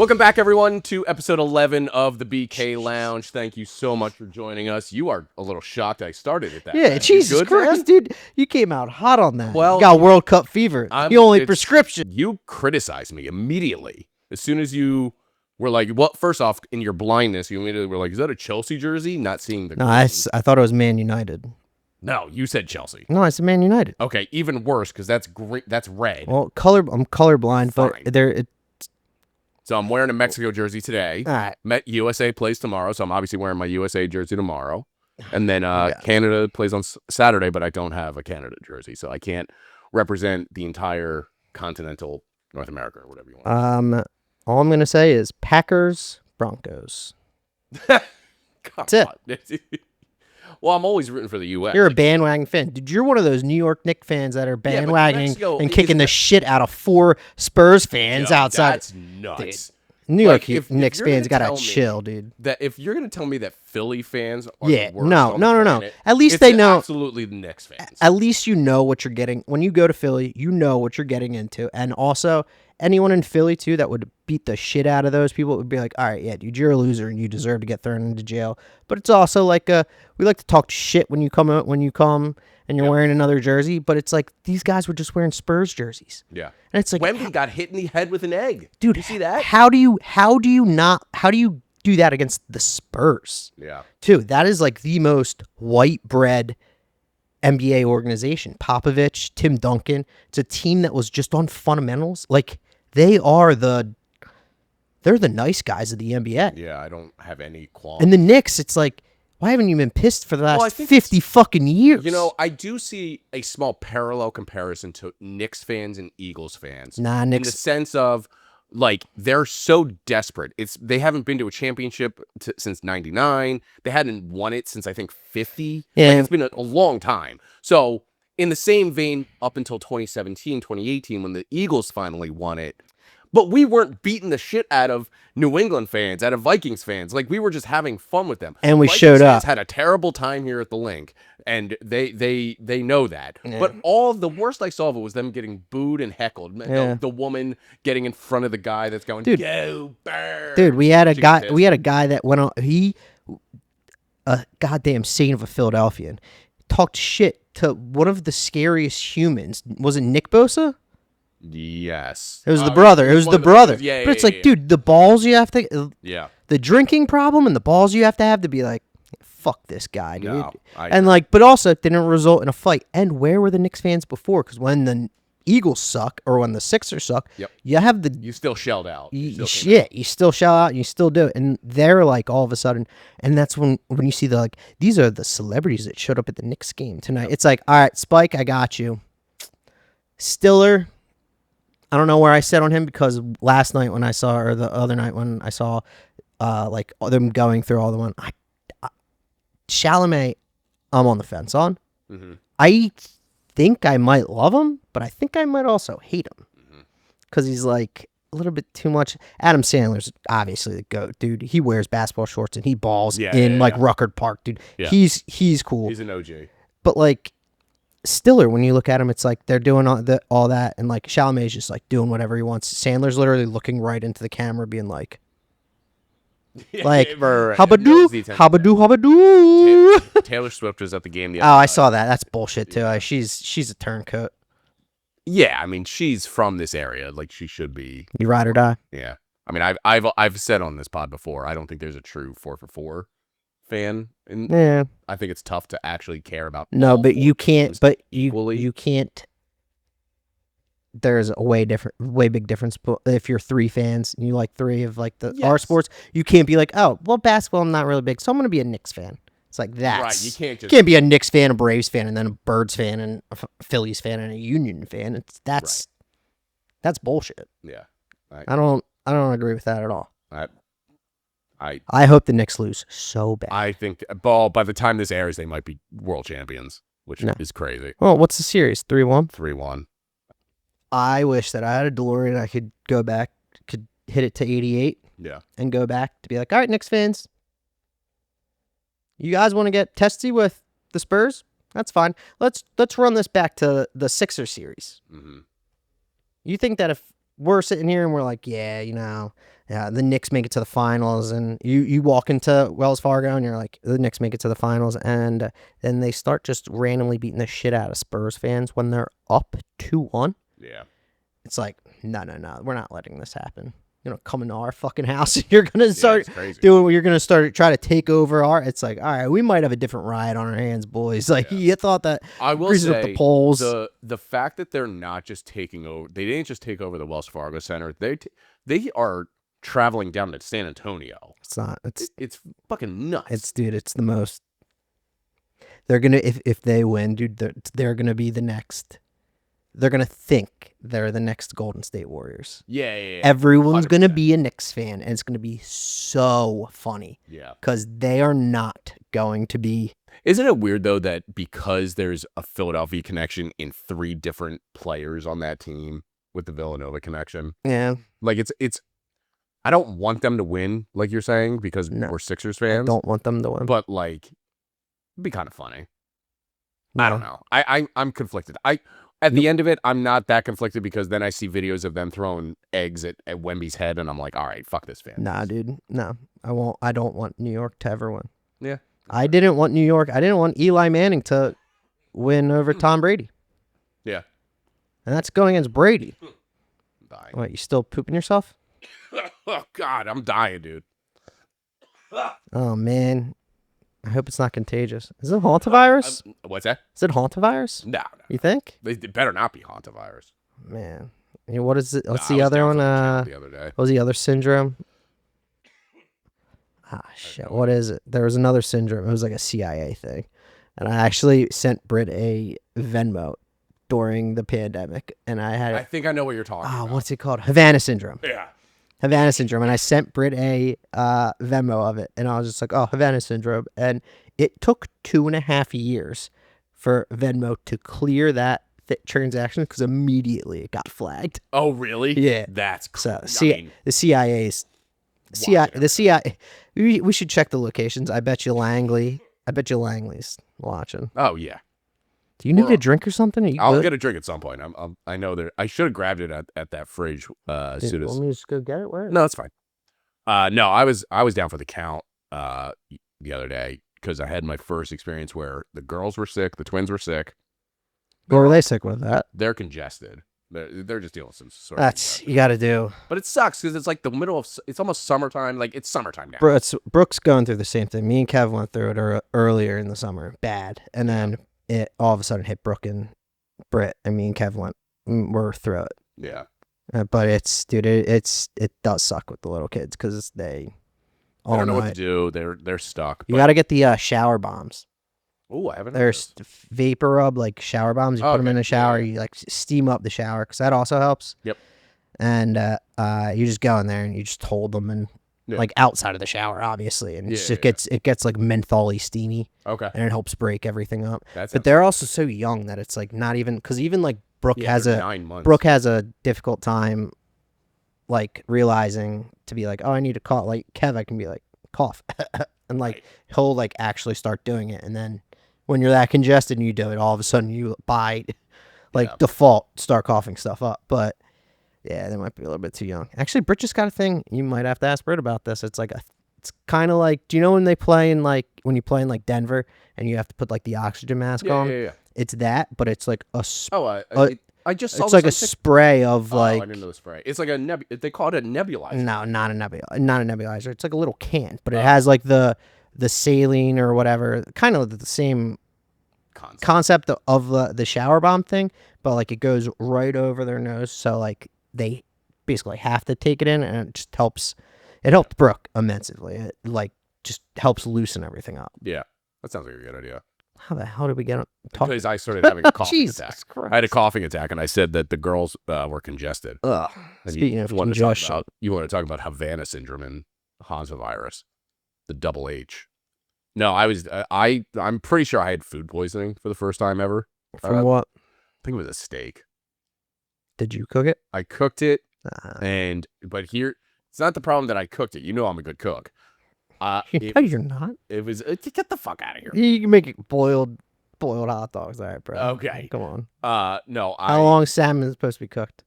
Welcome back, everyone, to episode 11 of the BK Lounge. Thank you so much for joining us. You are a little shocked I started at that. Yeah, fast. Jesus Good, Christ, man? dude. You came out hot on that. Well, You got World Cup fever. The only prescription. You criticized me immediately. As soon as you were like, well, first off, in your blindness, you immediately were like, is that a Chelsea jersey? Not seeing the No, green. I thought it was Man United. No, you said Chelsea. No, I said Man United. Okay, even worse, because that's great. That's red. Well, I'm colorblind, Fine. but there. So I'm wearing a Mexico jersey today. All right. Met USA plays tomorrow, so I'm obviously wearing my USA jersey tomorrow. And then Canada plays on Saturday, but I don't have a Canada jersey, so I can't represent the entire continental North America or whatever you want. All I'm gonna say is Packers, Broncos. That's it. Well, I'm always rooting for the U.S. You're a bandwagon fan, dude. You're one of those New York Knicks fans that are bandwagoning Mexico and kicking the shit out of 4 Spurs fans outside. That's nuts. Dude, New York if Knicks you're fans gonna gotta tell me chill, dude. That if you're gonna tell me that Philly fans are Yeah, the worst no. on the planet, At least it's they know. absolutely the Knicks fans. At least you know what you're getting when you go to Philly. You know what you're getting into, and also anyone in Philly too that would beat the shit out of those people would be like, all right, yeah, dude, you're a loser and you deserve to get thrown into jail. But it's also like we like to talk shit when you come and you're wearing another jersey, but it's like these guys were just wearing Spurs jerseys. Yeah, and it's like Wemby got hit in the head with an egg. Dude, you see that? How do you do that against the Spurs? Yeah, Too. That is like the most white bread NBA organization. Popovich, Tim Duncan. It's a team that was just on fundamentals. Like they're the nice guys of the NBA. yeah. I don't have any qualms. And the Knicks, it's like, why haven't you been pissed for the I last think 50 fucking years? You know, I do see a small parallel comparison to Knicks fans and Eagles fans. Nah, in the Knicks. sense of like they're so desperate. They haven't been to a championship since '99. They hadn't won it since I think '50. Yeah. Like, it's been a long time. So in the same vein, up until 2017, 2018, when the Eagles finally won it. But we weren't beating the shit out of New England fans, out of Vikings fans. Like, we were just having fun with them. And we Vikings showed fans up. had a terrible time here at the Link, and they know that. Yeah. But all the worst I saw of it was them getting booed and heckled. Yeah. The woman getting in front of the guy that's going, Dude. go Birds. Dude, we had a She got guy that went on. A goddamn saint of a Philadelphian, talked shit to one of the scariest humans. Was it Nick Bosa? Yes. It was the brother. It was the brother. Yeah, but it's like, dude, the balls you have to. Yeah. The drinking problem and the balls you have to be like, fuck this guy, dude. No, and like, but also it didn't result in a fight. And where were the Knicks fans before? Because when the Eagles suck or when the Sixers suck, Yep. you have the. You still shelled out. You still shout out and you still do it. And they're like all of a sudden, and that's when you see these are the celebrities that showed up at the Knicks game tonight. It's like, all right, Spike, I got you. Stiller, I don't know where I sit on him because last night when I saw, or the other night when I saw, like them going through all the one, Chalamet, I'm on the fence on. Mm-hmm. I think I might love him, but I think I might also hate him because he's like a little bit too much. Adam Sandler's obviously the GOAT, dude. He wears basketball shorts and he balls in Ruckert Park, dude. Yeah. He's cool. He's an OG. But like Stiller, when you look at him, it's like they're doing all that, and like Chalamet's just like doing whatever he wants. Sandler's literally looking right into the camera, being like habadoo. Taylor Swift was at the game the Oh, other I night. saw that. That's bullshit too. Yeah. She's a turncoat. Yeah, I mean, she's from this area. Like, she should be. You ride or die. Yeah. I mean, I've said on this pod before, I don't think there's a true 4for4 fan. And Yeah. I think it's tough to actually care about. No, all but four you can't. teams But equally. you can't. There's a way big difference. But if you're 3 fans and you like 3 of like our Yes. sports, you can't be like, oh, well, basketball I'm not really big, so I'm gonna be a Knicks fan. It's like that. Right, you can't just. Can't be a Knicks fan, a Braves fan, and then a Birds fan, and a Phillies fan, and a Union fan. That's bullshit. Yeah. I don't agree with that at all. I I hope the Knicks lose so bad. I think by the time this airs, they might be world champions, which No. is crazy. Well, what's the series? 3-1. 3-1. I wish that I had a DeLorean. I could go back, could hit it to 88, Yeah. and go back to be like, all right, Knicks fans, you guys want to get testy with the Spurs? That's fine. Let's run this back to the Sixers series. Mm-hmm. You think that if we're sitting here and we're like, yeah, Yeah, the Knicks make it to the finals, and you walk into Wells Fargo, and you're like, the Knicks make it to the finals, and then they start just randomly beating the shit out of Spurs fans when they're up 2-1. Yeah. It's like, no, we're not letting this happen. Come into our fucking house. You're gonna start it's crazy. doing. You're gonna start try to take over our. It's like, all right, we might have a different ride on our hands, boys. Like you thought that. I will greases say up the polls. the fact that they're not just taking over. They didn't just take over the Wells Fargo Center. They are traveling down to San Antonio. It's not. It's fucking nuts. It's the most. They're gonna if they win, dude. They're gonna be the next. They're gonna think they're the next Golden State Warriors. Yeah. Everyone's 100%. gonna be a Knicks fan, and it's gonna be so funny. Yeah. Because they are not going to be. Isn't it weird though that because there's a Philadelphia connection in 3 different players on that team with the Villanova connection? Yeah. Like it's. I don't want them to win, like you're saying, because we're Sixers fans. Don't want them to win. But like, it'd be kind of funny. I don't know. I'm conflicted. At the end of it, I'm not that conflicted because then I see videos of them throwing eggs at Wemby's head, and I'm like, all right, fuck this fan. Nah, dude. No, I won't. I don't want New York to ever win. Yeah. I didn't want New York. I didn't want Eli Manning to win over Tom Brady. Yeah. And that's going against Brady. I'm dying. What, you still pooping yourself? Oh, God, I'm dying, dude. Oh, man. I hope it's not contagious. Is it hantavirus? What's that? Is it hantavirus? No. You think? It better not be hantavirus. Man. What is it? What's I the was other down one? for the count the other day. What was the other syndrome? Shit. What is it? There was another syndrome. It was like a CIA thing. And I actually sent Britt a Venmo during the pandemic. And I had I think I know what you're talking about. what's it called? Havana syndrome. Yeah. Havana syndrome. And I sent Britt a Venmo of it. And I was just like, oh, Havana syndrome. And it took 2.5 years for Venmo to clear that transaction because immediately it got flagged. Oh, really? Yeah. That's So cool. the CIA's the CIA. We should check the locations. I bet you Langley's watching. Oh, yeah. Do you need a drink or something? Are you I'll good? get a drink at some point. I know there. I should have grabbed it at that fridge as Dude, soon as. want me to just go get it? Where? No, it's fine. No, I was down for the count the other day because I had my first experience where the girls were sick, the twins were sick. What were they sick with that? They're congested. They're just dealing with some sort of That's congestion. you got to do. But it sucks because it's like the middle of. It's almost summertime. Like it's summertime now. Brooke's going through the same thing. Me and Kev went through it earlier in the summer, bad, and then it all of a sudden hit Brooke and Britt, and me and Kev we're through it. Yeah. But it's dude, it does suck with the little kids because they I don't know what to do. They're stuck. You got to get the shower bombs. Oh, I haven't. There's vapor rub, like shower bombs. You put them in a shower. You like steam up the shower because that also helps. Yep. And you just go in there and you just hold them and like outside of the shower, obviously, and it gets like mentholy steamy. Okay. And it helps break everything up. But they're also so young that it's like not even because even like Brooke has 9 months. Brooke has a difficult time like realizing to be like, oh, I need to cough. Like Kev, I can be like cough, and like he'll like actually start doing it, and then when you're that congested and you do it, all of a sudden you default start coughing stuff up. But yeah, they might be a little bit too young. Actually, Britt just got a thing. You might have to ask Britt about this. It's kind of like, do you know when they play in like when you play in like Denver and you have to put like the oxygen mask on? Yeah. It's that, but it's like a. I just saw it's like a spray of like. I didn't know the spray. It's like a They call it a nebulizer. No, not a nebulizer. It's like a little can, but it has like the saline or whatever, kind of the same concept of the shower bomb thing, but like it goes right over their nose, so like they basically have to take it in, and it just helps. It helped Brooke immensely. It like just helps loosen everything up. Yeah, that sounds like a good idea. How the hell did we get Because I started having a coughing Jesus attack. Christ. I had a coughing attack, and I said that the girls were congested. Ugh. And Speaking of you want congestion, you want to talk about Havana syndrome and hantavirus, the double H. No, I'm pretty sure I had food poisoning for the first time ever. from what? I think it was a steak. Did you cook it? I cooked it, but here it's not the problem that I cooked it. You know I'm a good cook. No, you're not. It was get the fuck out of here. You can make it boiled hot dogs. All right, bro. Okay. Come on. No. How long is salmon supposed to be cooked?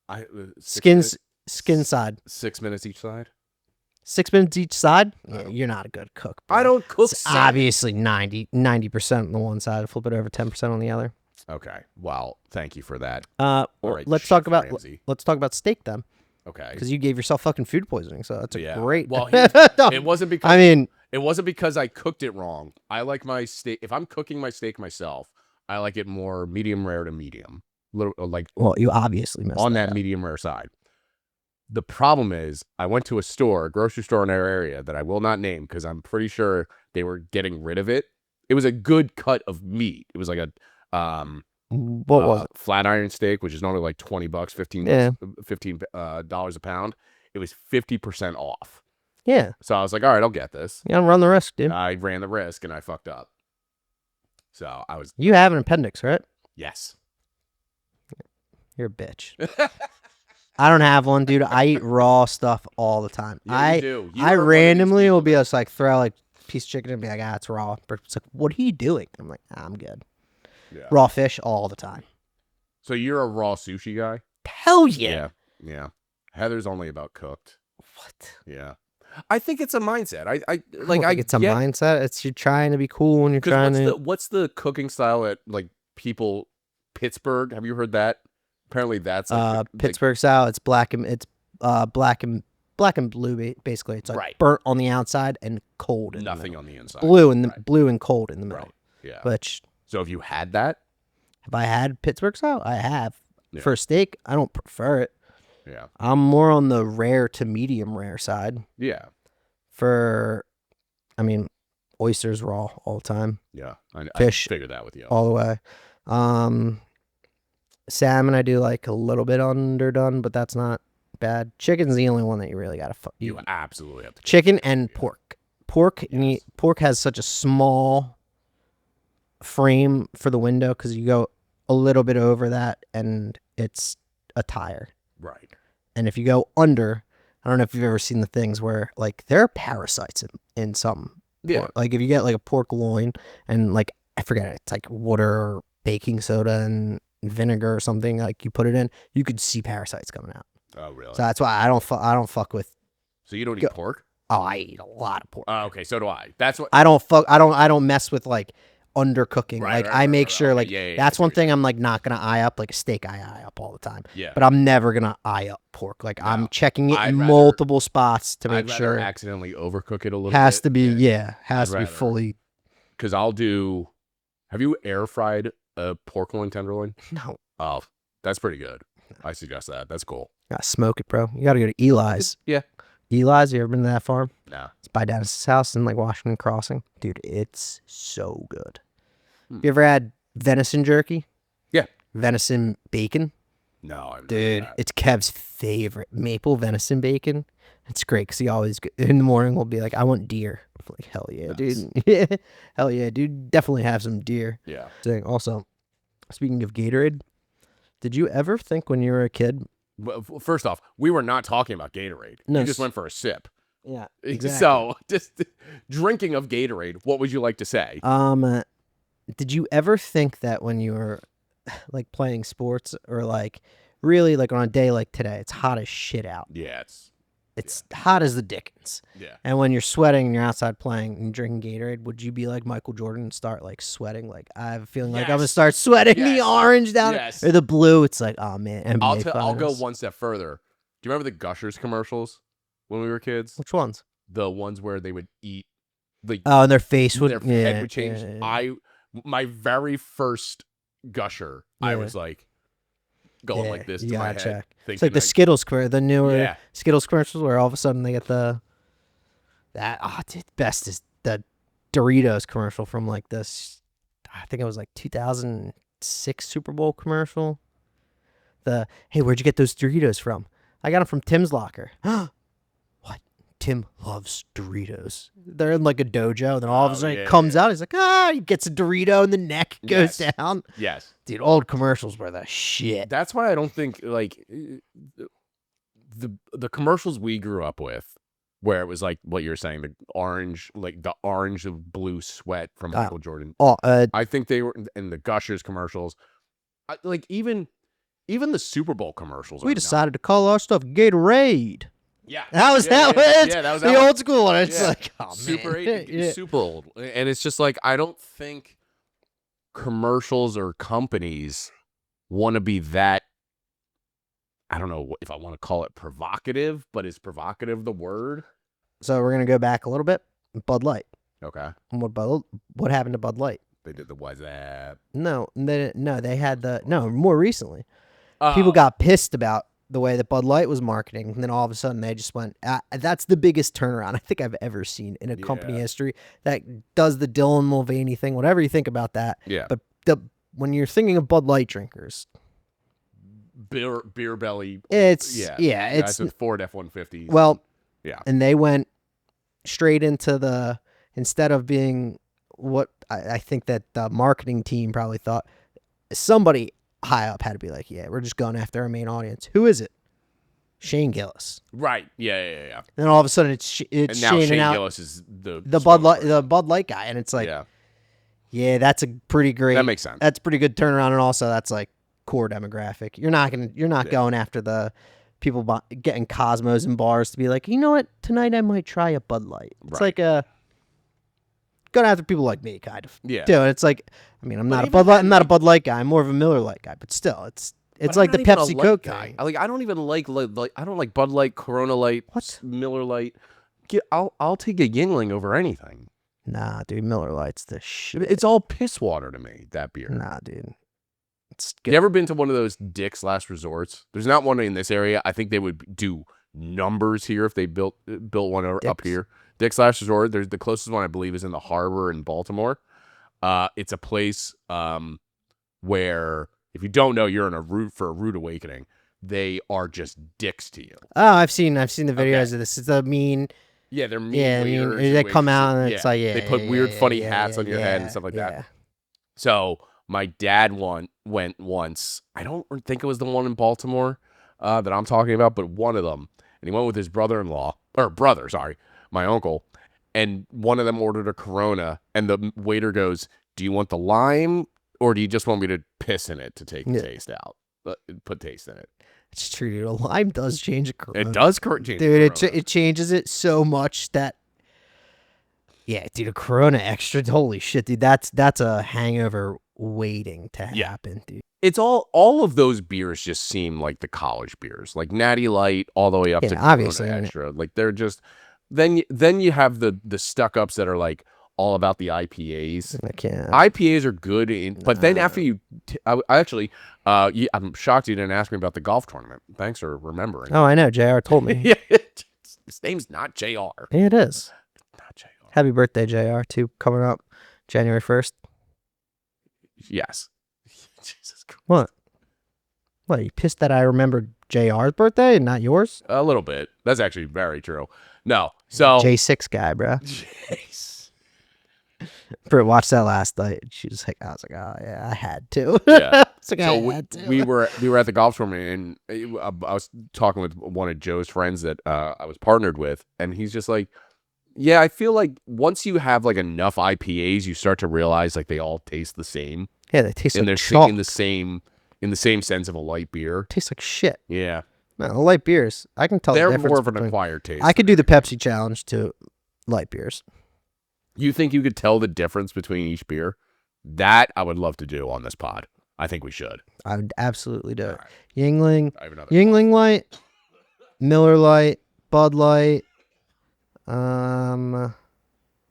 I 6 Skins. minutes. skin side. 6 minutes each side. 6 minutes each side. I don't- You're not a good cook. Bro. I don't cook It's salmon. obviously 90% on the one side, flip it over 10% on the other. Okay. Well, thank you for that. All right, let's Chef talk about Ramsay. steak then, Okay. because you gave yourself fucking food poisoning, so that's a Yeah. great. Well, No, it wasn't because I mean, it wasn't because I cooked it wrong. I like my steak. If I'm cooking my steak myself, I like it more medium rare to medium. Little like well, you obviously messed on that that up. medium rare side. The problem is, I went to a grocery store in our area that I will not name because I'm pretty sure they were getting rid of it. It was a good cut of meat. It was like a What was it? flat iron steak, which is normally like $20, $15 a pound. It was 50% off. Yeah, So I was like, all right, I'll get this. you gotta run the risk, dude. I ran the risk and I fucked up. So I was You have an appendix, right? yes. You're a bitch. I don't have one, dude. I eat raw stuff all the time. Yeah, you do. You I are one of these randomly will people be just like throw like a piece of chicken and be like, it's raw. But it's like, what are you doing? I'm like, I'm good. Yeah. Raw fish all the time. So you're a raw sushi guy? Hell yeah. Yeah. Heather's only about cooked. What? Yeah. I think it's a mindset. I I don't think it's a mindset. It's you're trying to be cool and you're trying to. What's the cooking style at like people Pittsburgh? Have you heard that? Apparently that's like, Pittsburgh style. It's black and black and blue. Basically, it's like Right. burnt on the outside and cold in nothing the on the inside. middle. Blue and Right. blue and cold in the middle. Right. Yeah. Which So if you had that, have I had Pittsburgh style? I have. Yeah. For steak, I don't prefer it. yeah. I'm more on the rare to medium rare side. Yeah. I mean, oysters raw all the time, Yeah. I Fish figured that with you. all the way. Salmon, I do like a little bit underdone, but that's not bad. Chicken's the only one that you really gotta You absolutely have to. Chicken and pork. Pork has such a small frame for the window because you go a little bit over that and it's a tire. Right. And if you go under, I don't know if you've ever seen the things where like there are parasites in some. Yeah. pork. Like if you get like a pork loin and like I forget it, it's like water or baking soda and vinegar or something, like you put it in, you could see parasites coming out. Oh, really? So that's why I don't fuck with. So you don't Go- eat pork? Oh, I eat a lot of pork. Oh, okay. So do I. That's what. I don't mess with like undercooking. Right, Like right, I right, make right, sure okay, like yeah, yeah, that's I see one what thing I'm like not gonna eye up. Like a steak I eye up all the time. Yeah. But I'm never gonna eye up pork. Like I'm No, checking it I'd in rather- multiple spots to I'd make rather sure accidentally overcook it a little has bit. to be has I'd to be rather. fully. Because I'll do. Have you air fried a pork loin tenderloin? No, Oh, that's pretty good. I suggest that. That's cool. gotta smoke it, bro. You gotta go to Eli's. Yeah. Eli's. You ever been to that farm? No. It's by Dennis's house in like Washington Crossing. Dude, it's so good. Hmm. You ever had venison jerky? Yeah. Venison bacon? No. I've never Dude, had that. it's Kev's favorite. Maple venison bacon. It's great because he always, in the morning, will be like, I want deer. I'm like, hell yeah, dude. Yeah. Hell yeah, dude. Definitely have some deer. Yeah. Thing. Also, speaking of Gatorade, did you ever think when you were a kid? Well, first off, we were not talking about Gatorade. No, You just went for a sip. Yeah. So, just drinking of Gatorade, what would you like to say? Did you ever think that when you were like playing sports or like really like on a day like today, it's hot as shit out. Yeah, It's hot as the dickens. yeah. And when you're sweating and you're outside playing and drinking Gatorade, would you be like Michael Jordan and start like sweating? Like I have a feeling like I'm gonna Yes. start sweating the Yes. orange down Yes. or the blue. It's like, oh man, NBA I'll go Finals. one step further. Do you remember the Gushers commercials when we were kids? Which ones? The ones where they would eat, like Oh, and their face would their yeah, head would change. yeah, yeah. My very first Gusher, I Yeah. was like going Yeah, like this you to my gotta head. check. It's Thinking like the Skittles the newer Yeah. Skittles commercials where all of a sudden they get dude, best is the Doritos commercial from like this. I think it was like 2006 Super Bowl commercial. Hey, where'd you get those Doritos from? I got them from Tim's locker. What? Tim loves Doritos. They're in like a dojo, and then all of a Oh, sudden yeah, it comes yeah. out. He's like, he gets a Dorito, and the neck goes Yes. down. Yes. Dude, old commercials were the shit. That's why I don't think like the commercials we grew up with, where it was like what you're saying, the orange of blue sweat from Michael Jordan. Oh, I think they were in the Gushers commercials. Like even even the Super Bowl commercials. We are decided to call our stuff Gatorade. Yeah, That was yeah, that yeah, one. yeah, that was the that one. old school one. It's Yeah. like, oh super man, yeah. super old, and it's just like I don't think commercials or companies want to be that. I don't know if I want to call it provocative, but is provocative the word? So we're gonna go back a little bit. Bud Light. Okay, And what happened to Bud Light? they did the WhatsApp. No, they had more recently. People Oh, got pissed about the way that Bud Light was marketing, and then all of a sudden they just went. That's the biggest turnaround I think I've ever seen in a company Yeah. history that does the Dylan Mulvaney thing. Whatever you think about that, yeah, but when you're thinking of Bud Light drinkers, beer belly. it's That's with Ford F-150s. well, yeah, and they went straight into instead of being what I think that the marketing team probably thought, somebody high up had to be like, yeah, we're just going after our main audience. Who is it? Shane Gillis. right. Yeah. And all of a sudden it's And now Shane Shane and Gillis is the Bud Light guy, and it's like, yeah, yeah, that's a pretty great. that makes sense. That's a pretty good turnaround, and also that's like core demographic. You're not going after the people getting Cosmos and bars to be like, you know what, tonight I might try a Bud Light. It's Right. like going after people like me, kind of. Yeah. Dude, it's like, I mean, I'm But not a even Bud Light. then, I'm not a Bud Light guy. I'm more of a Miller Light guy. But still, it's But like I'm the not even a Pepsi light Coke guy. guy. I don't even like I don't like Bud Light, Corona Light, What? Miller Light. I'll take a Yingling over anything. Nah, dude, Miller Light's the shit. It's all piss water to me, that beer. Nah, dude. It's You ever been to one of those Dick's Last Resorts? There's not one in this area. I think they would do numbers here if they built one up Dick's? here. Dick's Last Resort. There's the closest one I believe is in the Harbor in Baltimore. It's a place where if you don't know, you're in a rude awakening. They are just dicks to you. Oh, I've seen the videos of this. It's a mean. Yeah, they're mean. Yeah, I mean, waiters they and come out and waitresses. it's like, yeah, they put yeah, weird, yeah, funny yeah, hats yeah, on your head and yeah, stuff like yeah. that. So my dad went once. I don't think it was the one in Baltimore that I'm talking about, but one of them. And he went with his brother, sorry, my uncle. And one of them ordered a Corona, and the waiter goes, "Do you want the lime, or do you just want me to piss in it to take the taste out? Put taste in it." It's true, dude. A lime does change a Corona. It does change. Dude, Corona. it changes it so much that. Yeah, dude, a Corona extra. Holy shit, dude. That's a hangover waiting to Yeah. happen, dude. It's all of those beers just seem like the college beers, like Natty Light all the way up Yeah, to Corona obviously, I mean- Extra. Like they're just then you have the stuck ups that are like all about the IPAs. I can't. IPAs are good, but then after you, I actually, I'm shocked you didn't ask me about the golf tournament. Thanks for remembering. Oh, I know. JR told me. Yeah, his name's not JR. Yeah, it is. Not JR. Happy birthday, JR, too, coming up January 1st. Yes. Jesus Christ. What? What, you pissed that I remembered JR's birthday and not yours? A little bit. That's actually very true. No. So J6 guy, bro. Jeez. Britt watched that last night. She was like, I was like, oh, yeah, I had to. Yeah. It's like, So I had to. we were at the golf tournament, and I was talking with one of Joe's friends that I was partnered with, and he's just like, "Yeah, I feel like once you have like enough IPAs, you start to realize like they all taste the same, Yeah, they taste and like they're chalk. in the same sense of a light beer. Tastes like shit. Yeah, Man, the light beers, I can tell the they're difference more of an between- acquired taste. I could do the Pepsi challenge to light beers. You think you could tell the difference between each beer? That I would love to do on this pod. I think we should. I would absolutely do it. All right. Yingling, I have another. Yingling Light, Miller Light, Bud Light. What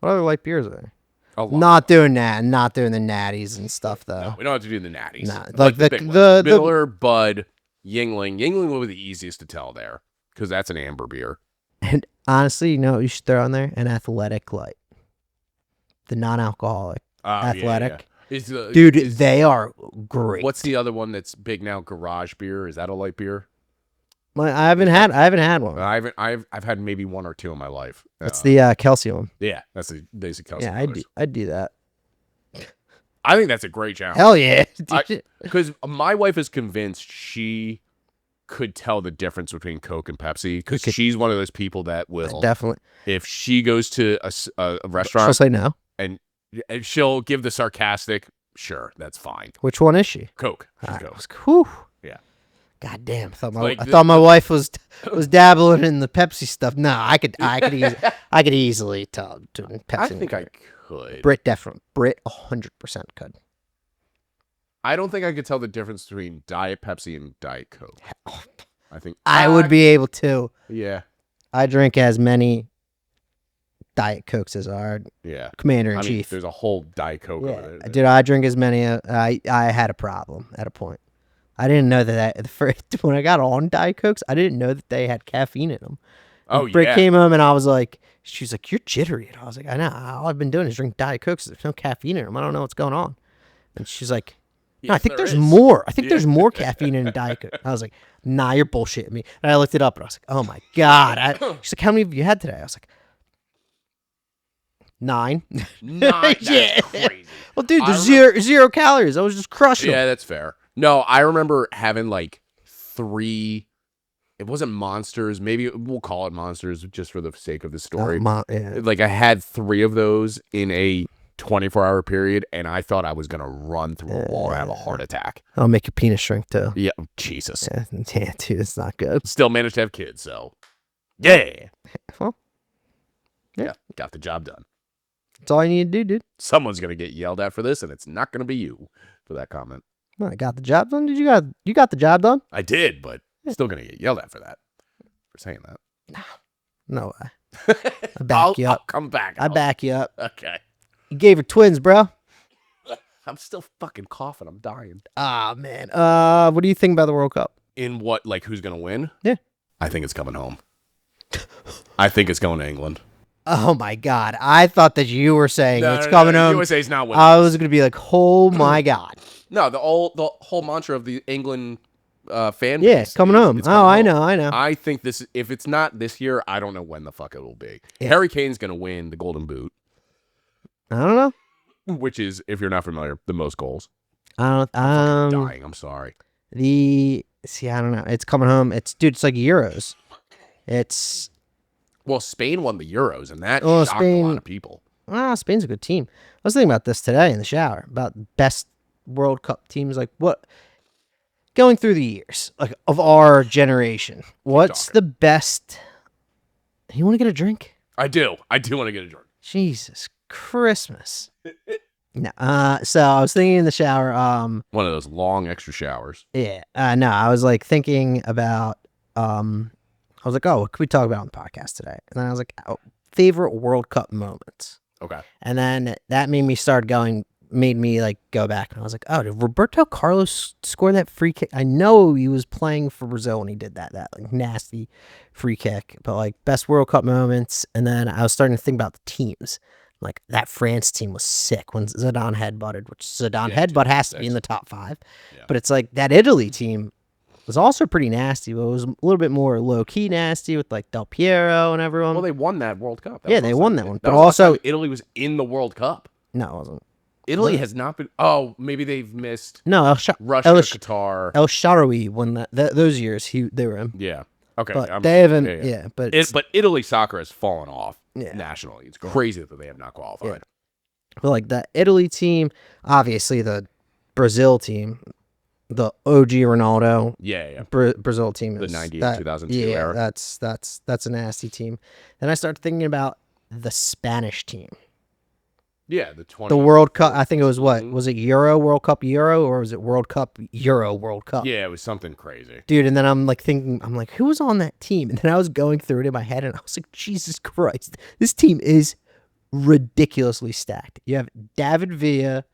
other light beers are there? A lot. Not doing that. Not doing the natties and stuff though. No, we don't have to do the natties. Nah, I like the- big ones. the- Miller, Bud, Yingling. Yingling will be the easiest to tell there because that's an amber beer. And honestly, you know what you should throw on there? An athletic light. The non-alcoholic. Athletic. Is the, Dude, is- they are great. what's the other one that's big now? Garage beer. Is that a light beer? I haven't had one. I've had maybe one or two in my life. That's the Kelsey one. Yeah, that's the basic Kelsey. Yeah, I'd do that. I think that's a great challenge. Hell yeah. Dude. Because my wife is convinced she could tell the difference between Coke and Pepsi because she's one of those people that will, Definitely. if she goes to a She'll restaurant say no. and she'll give the sarcastic, sure, that's fine. Which one is she? Coke. She's Ah, Coke. Whew. Yeah. God damn! Like I thought my wife was dabbling in the Pepsi stuff. No, I could easily tell doing Pepsi. I think I and could. Brit 100% could. I don't think I could tell the difference between Diet Pepsi and Diet Coke. I think I would be able to. Yeah. I drink as many Diet Cokes as our Yeah. commander in I mean, chief. there's a whole Diet Coke over there. Yeah, dude, I drink as many. I had a problem at a point. I didn't know that the first when I got on Diet Cokes, I didn't know that they had caffeine in them. Oh, Britt yeah. came home and I was like, she's like, you're jittery. And I was like, I know. All I've been doing is drink Diet Cokes. There's no caffeine in them. I don't know what's going on. And she's like, no, I think there there's is. more. I think there's more caffeine in Diet Coke. I was like, nah, you're bullshitting me. And I looked it up and I was like, oh my God. She's like, how many have you had today? I was like, 9. 9. That's Yeah. crazy. Well, dude, I there's zero calories. I was just crushing them. Yeah, that's fair. No, I remember having like 3. It wasn't Monsters. Maybe we'll call it Monsters just for the sake of the story. Yeah. Like I had 3 of those in a 24-hour period, and I thought I was gonna run through a wall and have a heart attack. I'll make your penis shrink too. Yeah, Jesus. Yeah, dude, it's not good. Still managed to have kids, so yeah. Well, Yeah, got the job done. that's all you need to do, dude. Someone's gonna get yelled at for this, and it's not gonna be you for that comment. Well, I got the job done. You got the job done? I did, but still gonna get yelled at for that. For saying that. No way. I back you I'll up. come back. I back you up. Okay. You gave her twins, bro. I'm still fucking coughing. I'm dying. Ah, man. What do you think about the World Cup? In what? Like, who's gonna win? Yeah. I think it's coming home. I think it's going to England. Oh my God! I thought that you were saying it's No, coming home. USA's not winning. I was gonna be like, oh my God. No, the whole mantra of the England fan Yeah, base coming is home. it's Oh, coming I home. know. I think this. If it's not this year, I don't know when the fuck it will be. Yeah. Harry Kane's gonna win the Golden Boot, I don't know. which is, if you're not familiar, the most goals. I don't. I'm dying. I'm sorry. I don't know. It's coming home. It's like Euros. It's Well, Spain won the Euros, and that Oh, shocked a Spain- lot of people. Spain's a good team. I was thinking about this today in the shower about best World Cup teams. Like what? Going through the years, like of our generation, what's the best? You want to get a drink? I do want to get a drink. Jesus Christmas. No. So I was thinking in the shower. One of those long extra showers. Yeah. No, I was like thinking about. I was like, oh, what could we talk about on the podcast today? And then I was like, oh, favorite World Cup moments. Okay. And then that made me like go back and I was like, oh, did Roberto Carlos score that free kick? I know he was playing for Brazil when he did that like nasty free kick, but like best World Cup moments. And then I was starting to think about the teams. Like that France team was sick when Zidane headbutted, which Zidane headbutt has to be in the top 5. Yeah. But it's like that Italy team was also pretty nasty, but it was a little bit more low key nasty with like Del Piero and everyone. Well, they won that World Cup. Yeah, they won that one. But was the last also, time Italy was in the World Cup. no, it wasn't. Italy has not been. Oh, maybe they've missed No, Russia, Qatar. El Shaarawy won those years. They were in. Yeah. Okay. But they haven't. Yeah, but But Italy soccer has fallen off Yeah. nationally. It's crazy that they have not qualified. but like the Italy team, obviously the Brazil team, the OG Ronaldo Yeah. Brazil team The is 98, 2002 yeah, era. that's a nasty team. Then I started thinking about the Spanish team. Yeah. The 20. The World Cup, I think it was what? Mhm. Was it World Cup Euro, or was it World Cup World Cup? Yeah, it was something crazy. Dude, and then I'm like thinking, who was on that team? And then I was going through it in my head and I was like, Jesus Christ, this team is ridiculously stacked. You have David Villa.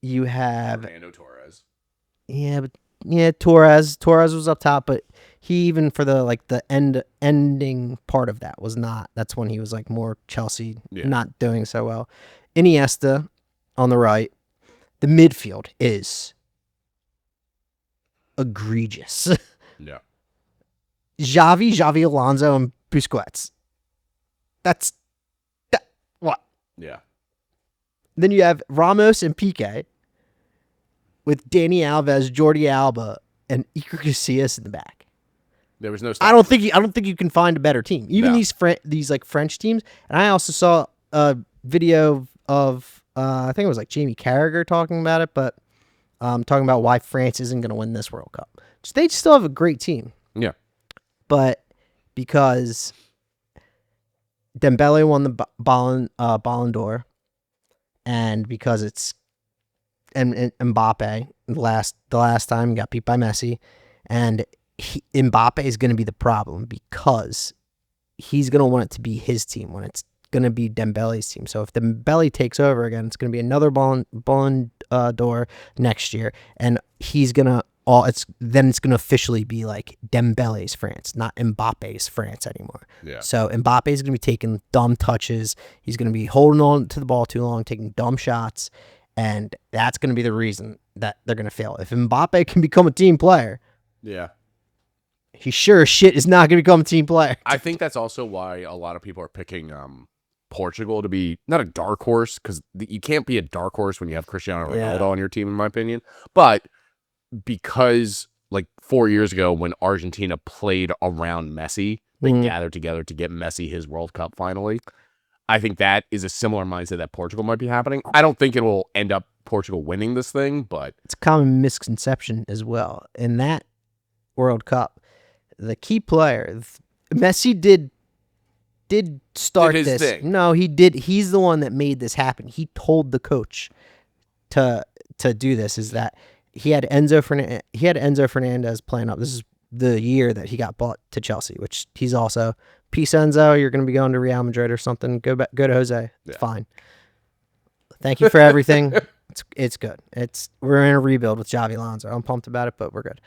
You have, Fernando Torres. Torres. Torres was up top, but he even for the ending part of that was not. That's when he was like more Chelsea, not doing so well. Iniesta on the right. The midfield is egregious. Yeah. Xavi Alonso, and Busquets. What? Yeah. Then you have Ramos and Piqué with Dani Alves, Jordi Alba, and Iker Casillas in the back. There was no. I don't think you can find a better team. Even No. these like French teams. And I also saw a video of I think it was like Jamie Carragher talking about it, but talking about why France isn't going to win this World Cup. They still have a great team. Yeah. But because Dembele won the Ballon d'Or, and because it's and Mbappe the last time got beat by Messi, and Mbappe is going to be the problem because he's going to want it to be his team when it's going to be Dembele's team. So if Dembele takes over again, it's going to be another Ballon d'Or next year, and he's going to it's going to officially be like Dembele's France, not Mbappe's France anymore. Yeah. So Mbappe is going to be taking dumb touches. He's going to be holding on to the ball too long, taking dumb shots, and that's going to be the reason that they're going to fail. If Mbappe can become a team player, Yeah. he sure as shit is not going to become a team player. I think that's also why a lot of people are picking Portugal to be not a dark horse, because you can't be a dark horse when you have Cristiano Ronaldo on your team, in my opinion. But because like 4 years ago when Argentina played around Messi, they gathered together to get Messi his World Cup finally. I think that is a similar mindset that Portugal might be happening. I don't think it will end up Portugal winning this thing, but it's a common misconception as well. In that World Cup, the key player, Messi did start his this. thing. No, he did. He's the one that made this happen. He told the coach to do this. Is that he had Enzo Fernandez playing up. This is the year that he got bought to Chelsea, which he's also. Peace, Enzo. You're going to be going to Real Madrid or something. Go to Jose. It's fine. Thank you for everything. It's good. We're in a rebuild with Xavi Alonso. I'm pumped about it, but we're good.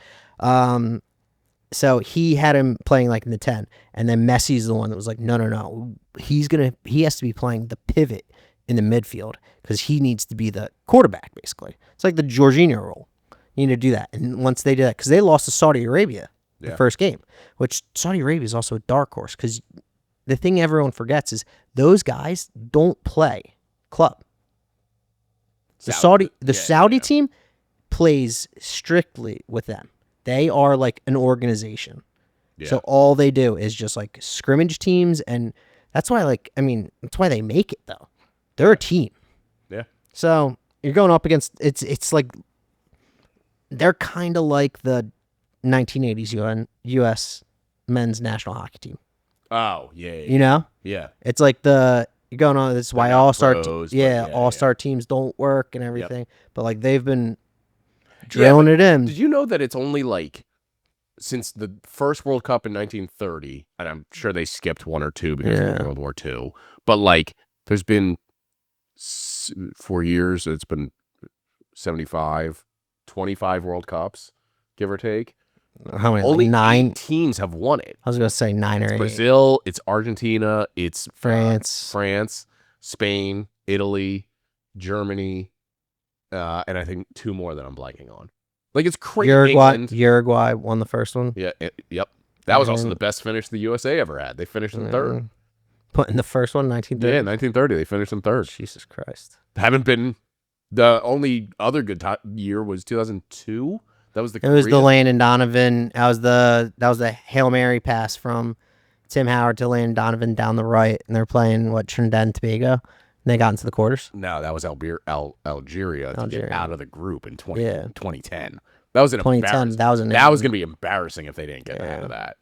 So he had him playing like in the 10, and then Messi's the one that was like, no. He has to be playing the pivot in the midfield because he needs to be the quarterback, basically. It's like the Jorginho role. You need to do that. And once they did that, because they lost to Saudi Arabia the first game, which Saudi Arabia is also a dark horse, because the thing everyone forgets is those guys don't play club. The Saudi team plays strictly with them. They are like an organization. Yeah. So all they do is just like scrimmage teams, and that's why that's why they make it though. They're a team. Yeah. So you're going up against it's like they're kind of like the 1980s US men's national hockey team. Oh, yeah. You know? Yeah. It's like you're going on. That's why all-star all-star yeah. teams don't work and everything. Yep. But like they've been drilling it in. Did you know that it's only like since the first World Cup in 1930, and I'm sure they skipped one or two because of World War II, but like there's been 4 years, it's been 25 World Cups, give or take. How many? Only like 9 8 teams have won it. I was going to say 9 or 8. Brazil, it's Argentina, it's France, Spain, Italy, Germany, and I think 2 more that I'm blanking on. Like, it's crazy. Uruguay won the first one. Yeah, yep. That was also the best finish the USA ever had. They finished in third. Put in the first one, 1930? Yeah, 1930. They finished in third. Jesus Christ. The only other good year was 2002. That was It was the Landon Donovan. That was the Hail Mary pass from Tim Howard to Landon Donovan down the right, and they're playing Trinidad and Tobago. And they got into the quarters. No, that was Algeria to get out of the group in 2010. That was an 2010. That was going to be embarrassing if they didn't get out of that.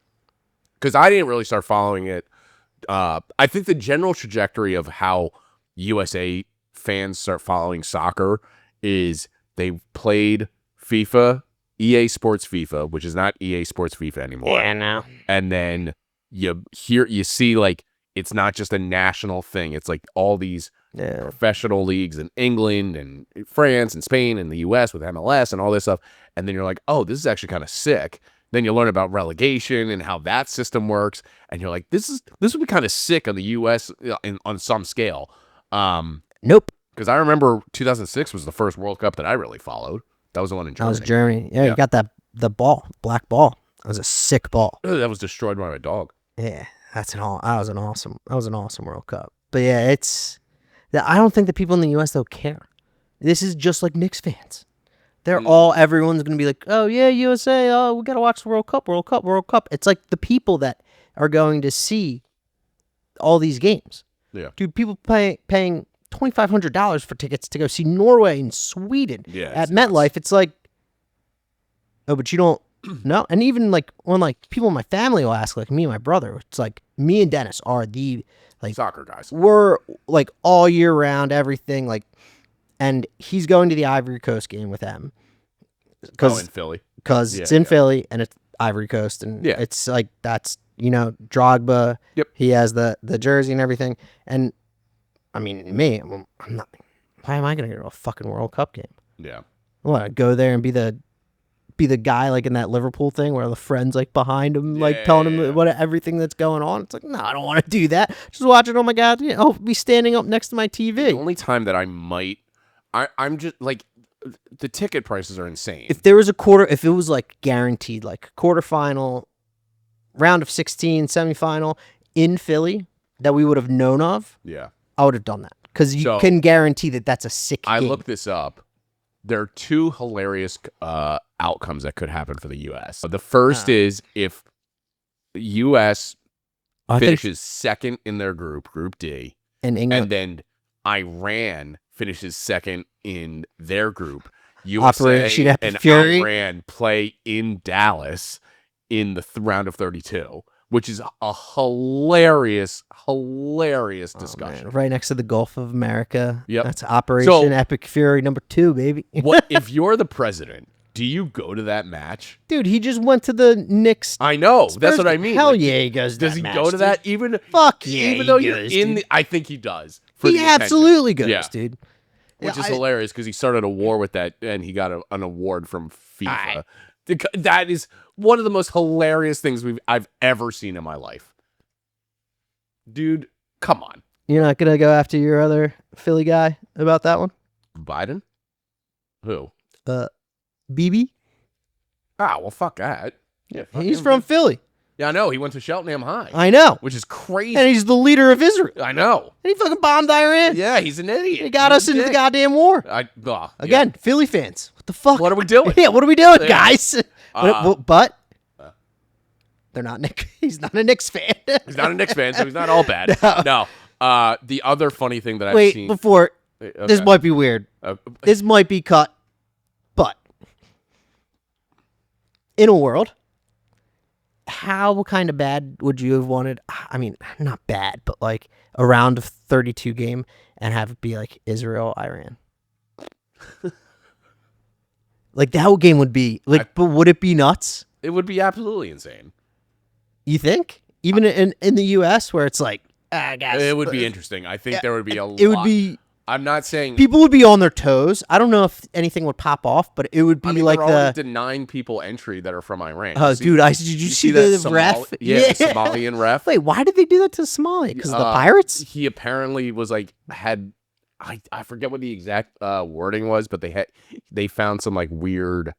Because I didn't really start following it. I think the general trajectory of how USA fans start following soccer is they played FIFA. EA Sports FIFA, which is not EA Sports FIFA anymore. Yeah, no. And then you see like it's not just a national thing. It's like all these professional leagues in England and France and Spain and the US with MLS and all this stuff. And then you're like, oh, this is actually kind of sick. Then you learn about relegation and how that system works. And you're like, this would be kind of sick on the US on some scale. Nope. Because I remember 2006 was the first World Cup that I really followed. That was the one in Germany. That was Germany. Yeah, you got the black ball. That was a sick ball. That was destroyed by my dog. Yeah, that was an awesome World Cup. But yeah, I don't think the people in the U.S. though care. This is just like Knicks fans. Everyone's gonna be like, oh yeah, USA. Oh, we gotta watch the World Cup. It's like the people that are going to see all these games. Yeah, dude, people paying $2,500 for tickets to go see Norway and Sweden Yeah, at it's nuts. MetLife. It's like, oh, but you don't know. And even like when like people in my family will ask, like me and my brother, it's like me and Dennis are the like Soccer guys. we're like all year round, everything like, and he's going to the Ivory Coast game with them Oh, because in Philly. it's Yeah, in yeah. Philly and it's Ivory Coast and Yeah. it's like that's Drogba. Yep. He has the jersey and everything. And I mean, me, I'm not. Why am I going to go to a fucking World Cup game? Yeah. What, go there and be the guy like in that Liverpool thing where the friends like behind him, like telling Yeah. him what everything that's going on. It's like, no, I don't want to do that. Just watch it. Oh my god, be standing up next to my The TV. only time that I might, I'm just like, the ticket prices are insane. If there was if it was like guaranteed, like quarterfinal, round of 16, semifinal in Philly that we would have known of, Yeah. I would have done that because you So- can guarantee that that's a sick I game. looked this up. There are two hilarious outcomes that could happen for the U.S. The first is if the U.S. I think finishes second in their group, Group D, in England, and then Iran finishes second in their group. USA Operation Epic and Fury. Iran play in Dallas in the round of 32, which is a hilarious discussion. man, right next to the Gulf of America. Yep. That's Operation So- Epic Fury #2, baby. What if you're the president? Do you go to that match? Dude, he just went to the Knicks. I know. Spurs That's what I game. mean. Hell Like, yeah, he goes. To does that he match, go to dude. that? Even Fuck yeah, even he though you're goes, in dude. the, I think he does. For He the attention. absolutely goes, Yeah. dude. Which Yeah, is hilarious because he started a war with that, and he got an award from FIFA. That is one of the most hilarious things I've ever seen in my life. Dude, come on, You're not gonna go after your other Philly guy about that one, Biden. Who? BB. Ah, well, fuck that. Yeah, fuck He's him, from dude. Philly. Yeah, I know. He went to Cheltenham High, I know, which is crazy. and he's the leader of Israel. I know. And he fucking bombed Iran. Yeah, he's an idiot. He got He's us a into the dick. goddamn war. Yeah. Again, Philly fans. What the fuck? What are we doing? Yeah, what are we doing, Yeah. guys? Uh, But they're not Nick. He's not a Knicks fan. He's not a Knicks fan, so he's not all bad. No. The other funny thing that I've Wait, seen. before this Okay. might be weird. This might be cut, but in a world, how kind of bad would you have wanted? I mean, not bad, but like a round of 32 game and have it be like Israel, Iran. Like that whole game would be like, but would it be nuts? It would be absolutely insane. You think? Even in the U.S. where it's like, guys, It would be interesting. I think there would be a lot. It would be. I'm not saying People would be on their toes. I don't know if anything would pop off, but it would be I mean, like they're already the. denying people entry that are from Iran. Oh, You see- dude! Did you see that the ref? Yeah, the Somalian ref. Wait, why did they do that to Somalia? Because of the pirates? He apparently was like I forget what the exact wording was, but they found some like weird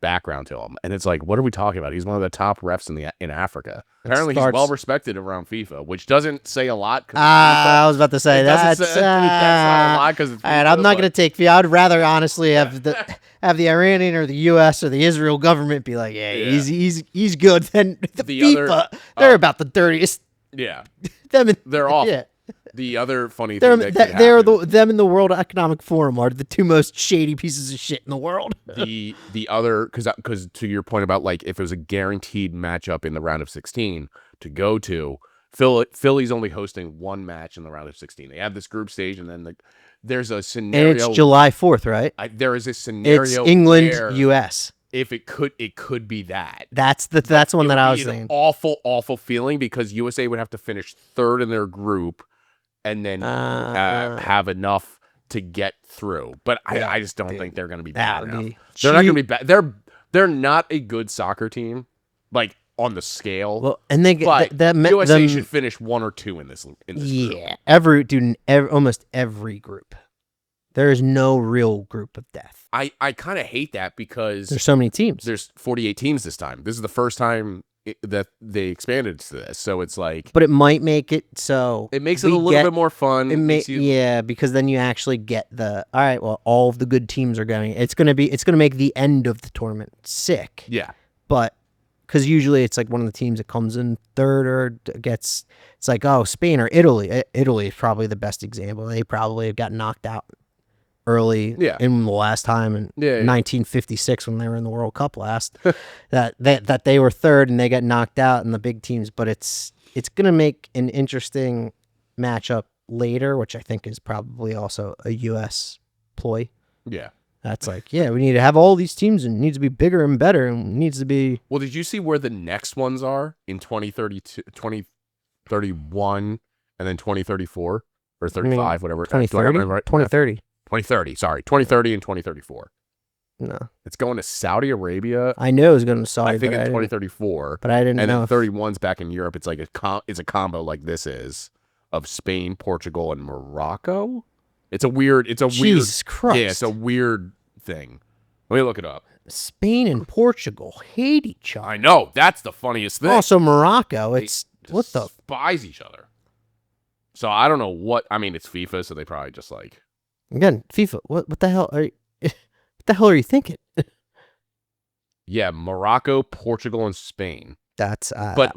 background to him, and it's like, what are we talking about? He's one of the top refs in Africa. Apparently, he's starts- well respected around FIFA, which doesn't say a lot. 'cause I was about to say that's that's. not a lot because it's all right, I'm not going to take. I'd rather honestly have the Iranian or the U.S. or the Israel government be like, yeah, Yeah. he's good. Then the The FIFA, other- they're about the dirtiest. Yeah, Them, they're awful. yeah. The other funny They're, thing that could they're happen- them in the World Economic Forum are the two most shady pieces of shit in the world. the other because to your point about like if it was a guaranteed matchup in the round of 16 to go to, Philly's only hosting one match in the round of 16. They have this group stage, and then there's a And scenario. it's July 4th, right? There is a scenario. It's England, where U.S. If it could be that. That's one It that would I be was an thinking. awful feeling because USA would have to finish third in their group and then have enough to get through. But I just don't think they're going to be bad That would enough. be They're not going to cheap. be bad. They're not a good soccer team, like on the scale. Well, and they but that USA should finish 1 or 2 in this group. yeah, almost every group. There is no real group of death. I kind of hate that because There's so many teams. there's 48 teams this time. This is the first time that they expanded to this, so it's like But it might make it so it makes it we a little get- bit more fun. It may, makes you- yeah, because then you actually get the all right. Well, all of the good teams are going. It's gonna make the end of the tournament sick. yeah. But because usually it's like one of the teams that comes in third or gets. It's like, oh, Spain or Italy. Italy is probably the best example. They probably got knocked out early Yeah. in the last time in Yeah. 1956 when they were in the World Cup last. that they were third and they got knocked out in the big teams. But it's gonna make an interesting matchup later, which I think is probably also a U.S. ploy. Yeah. That's like, yeah, we need to have all these teams and it needs to be bigger and better and it needs to be. Well, did you see where the next ones are in 2032, 2031, and then 2034 or 35, whatever? 2030? Right? 2030. 2030, sorry. 2030 and 2034. No. It's going to Saudi Arabia. I knew it was going to Saudi, I think but in I didn't, 2034. but I didn't And know. then 31's back in Europe. It's like it's a combo like this is of Spain, Portugal, and Morocco. It's a weird. Jesus Christ. Yeah, it's a weird thing. Let me look it up. Spain and Portugal hate each other. I know that's the funniest thing. Also, Morocco. They It's what the despise each other. So I don't know what. I mean, it's FIFA, so they probably just like. again FIFA. What the hell are you? What the hell are you thinking? Yeah, Morocco, Portugal, and Spain. That's But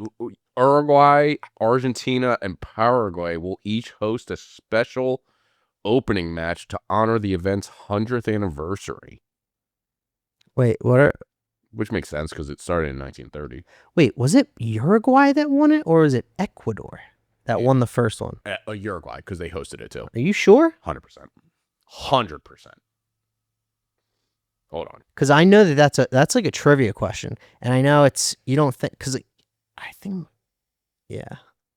Uruguay, Argentina, and Paraguay will each host a special opening match to honor the event's 100th anniversary, wait. What are? which makes sense because it started in 1930. Wait, was it Uruguay that won it, or was it Ecuador that won the first one? Uruguay, because they hosted it too. Are you sure? 100%. 100%. Hold on. Because I know that's like a trivia question, and I know it's you don't think because I think yeah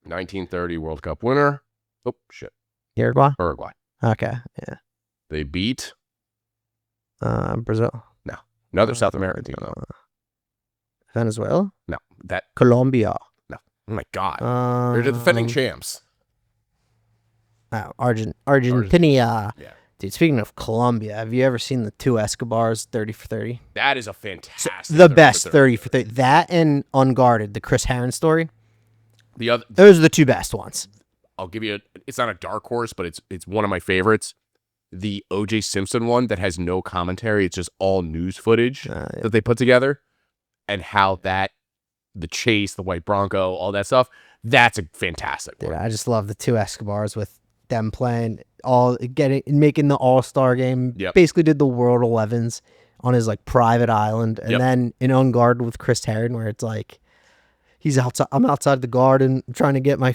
1930 World Cup winner. Oh, shit. Uruguay. Uruguay. Okay, yeah. They beat Brazil, another South American team, though. Venezuela, No. That. Colombia. Oh, my God. They're the defending champs. Argentina. Yeah. Dude, speaking of Colombia, have you ever seen the two Escobars 30 for 30? That is a fantastic. The best 30 for 30. That and Unguarded, the Chris Herron story. The other. Those are the two best ones. I'll give you it's not a dark horse, but it's one of my favorites. The O.J. Simpson one that has no commentary. It's just all news footage Yeah. that they put together, and how the chase, the white Bronco, all that stuff. That's a fantastic Dude, one. I just love the two Escobars with them playing making the All-Star game. Yep. Basically did the World 11s on his like private island, and Yep. then in Unguarded with Chris Herron, where it's like he's outside. I'm outside the garden trying to get my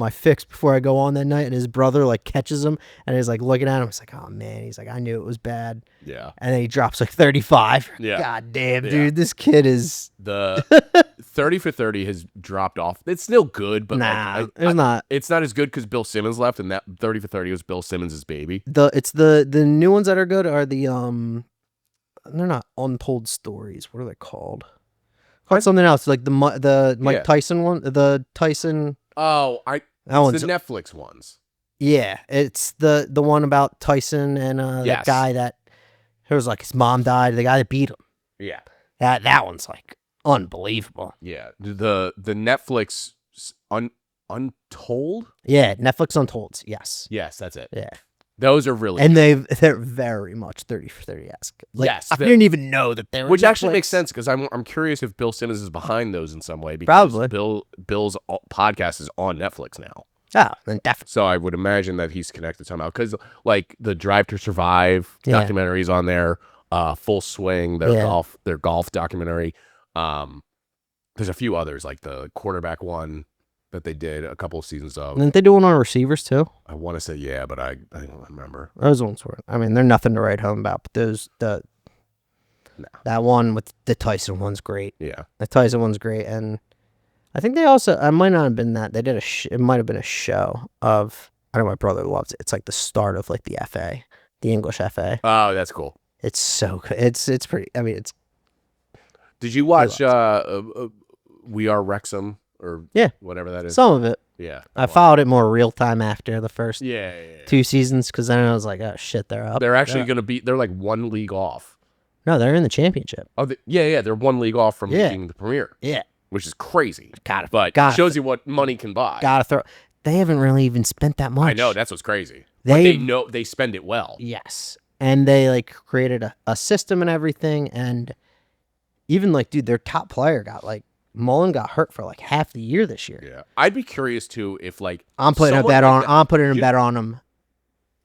fix before I go on that night, and his brother like catches him and he's like looking at him. It's like, oh man, he's like, I knew it was bad, Yeah. and then he drops like 35. Yeah. God damn, Yeah. dude, this kid is The 30 for 30 has dropped off. It's still good, but nah. like, Not it's not as good because Bill Simmons left, and that 30 for 30 was Bill Simmons' baby. the new ones that are good are the they're not Untold Stories. What are they called? Called something else, like the Mike Yeah. Tyson one, the Tyson. Oh, That it's one's the Netflix ones. yeah. It's the one about Tyson and Yes. that guy that it was like his mom died. The guy that beat him. Yeah. That one's like unbelievable. Yeah. The Netflix Untold? Yeah, Netflix Untold. Yes. Yes, that's it. Yeah, Those are really and they're very much 30 for 30 esque. Like, Yes, I didn't even know that they were. which actually Netflix. makes sense because I'm curious if Bill Simmons is behind those in some way because Probably. Bill's podcast is on Netflix now. Oh, then definitely. So I would imagine that he's connected somehow because like the Drive to Survive Yeah. documentary is on there, Full Swing, Yeah. their golf documentary. There's a few others like the quarterback one that they did a couple of seasons of. Didn't they do one on receivers too? I want to say yeah, but I don't remember. Those ones were. I mean, they're nothing to write home about. But that one with the Tyson one's great. Yeah. The Tyson one's great, and I think they also. I might not have been that. They did it might have been a show of. I know my brother loves it. It's like the start of like the FA, the English FA. Oh, that's cool. It's so good. It's pretty. I mean, it's Did you watch We Are Wrexham or Yeah. whatever that is? some of it. Yeah. I followed it more real time after the first Yeah. 2 seasons because then I was like, oh shit, they're up. They're actually They're up. going to be. They're like one league off. No, they're in the championship. Oh, yeah. They're one league off from Yeah. being the premier, Yeah, which is crazy. gotta But gotta shows you what money can buy. gotta throw. They haven't really even spent that much. I know that's what's crazy. But They- they know they spend it well. Yes. And they like created a system and everything, and even like, dude, their top player got like Mullen got hurt for like half the year this year. Yeah, I'd be curious too if like I'm putting a someone bet like on. that- I'm putting a you- bet on him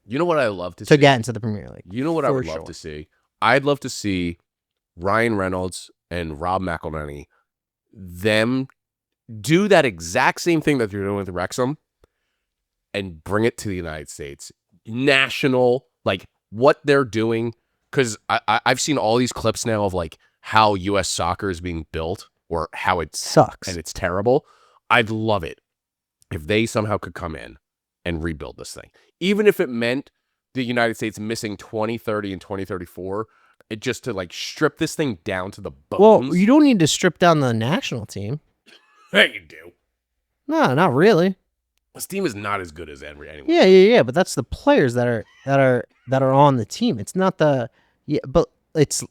You know what I love to to see? get into the Premier League. You know what I for would love sure. to see? I'd love to see Ryan Reynolds and Rob McElhenney, them do that exact same thing that they're doing with Wrexham and bring it to the United States. National, like what they're doing. Because I've seen all these clips now of like how U.S. soccer is being built or how it's Sucks. and it's terrible. I'd love it if they somehow could come in and rebuild this thing. Even if it meant the United States missing 2030 and 2034, it just to like strip this thing down to the bones. Well, you don't need to strip down the national team. Hey, you do. No, not really. This team is not as good as anyone. Yeah. But that's the players that are on the team. It's not the but it's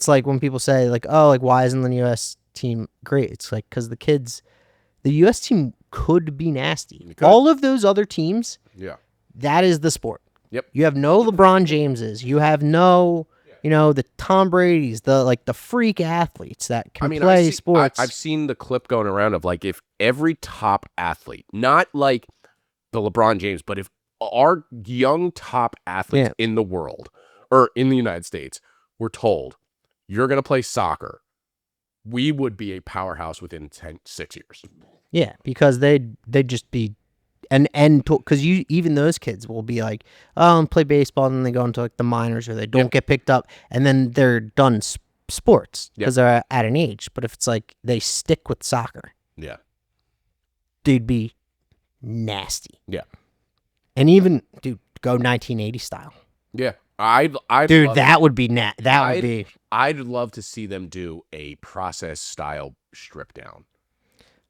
like when people say like, oh, like why isn't the U.S. team great? It's like because the U.S. team could be nasty. It could. All of those other teams, Yeah. that is the sport. Yep. You have no LeBron Jameses. You have no, the Tom Brady's, the freak athletes that can play sports. I've seen the clip going around of like if every top athlete, not like the LeBron James, but if our young top athletes in the world or in the United States were told, you're going to play soccer, we would be a powerhouse within 6 years. Yeah, because they'd just be, and because even those kids will be like, oh, and play baseball, and then they go into like the minors or they don't get picked up, and then they're done sports because they're at an age. But if it's like they stick with soccer, Yeah. they'd be nasty. Yeah. And even go 1980 style. Yeah. I'd Dude, love, that would be that would be. I'd love to see them do a process style strip down.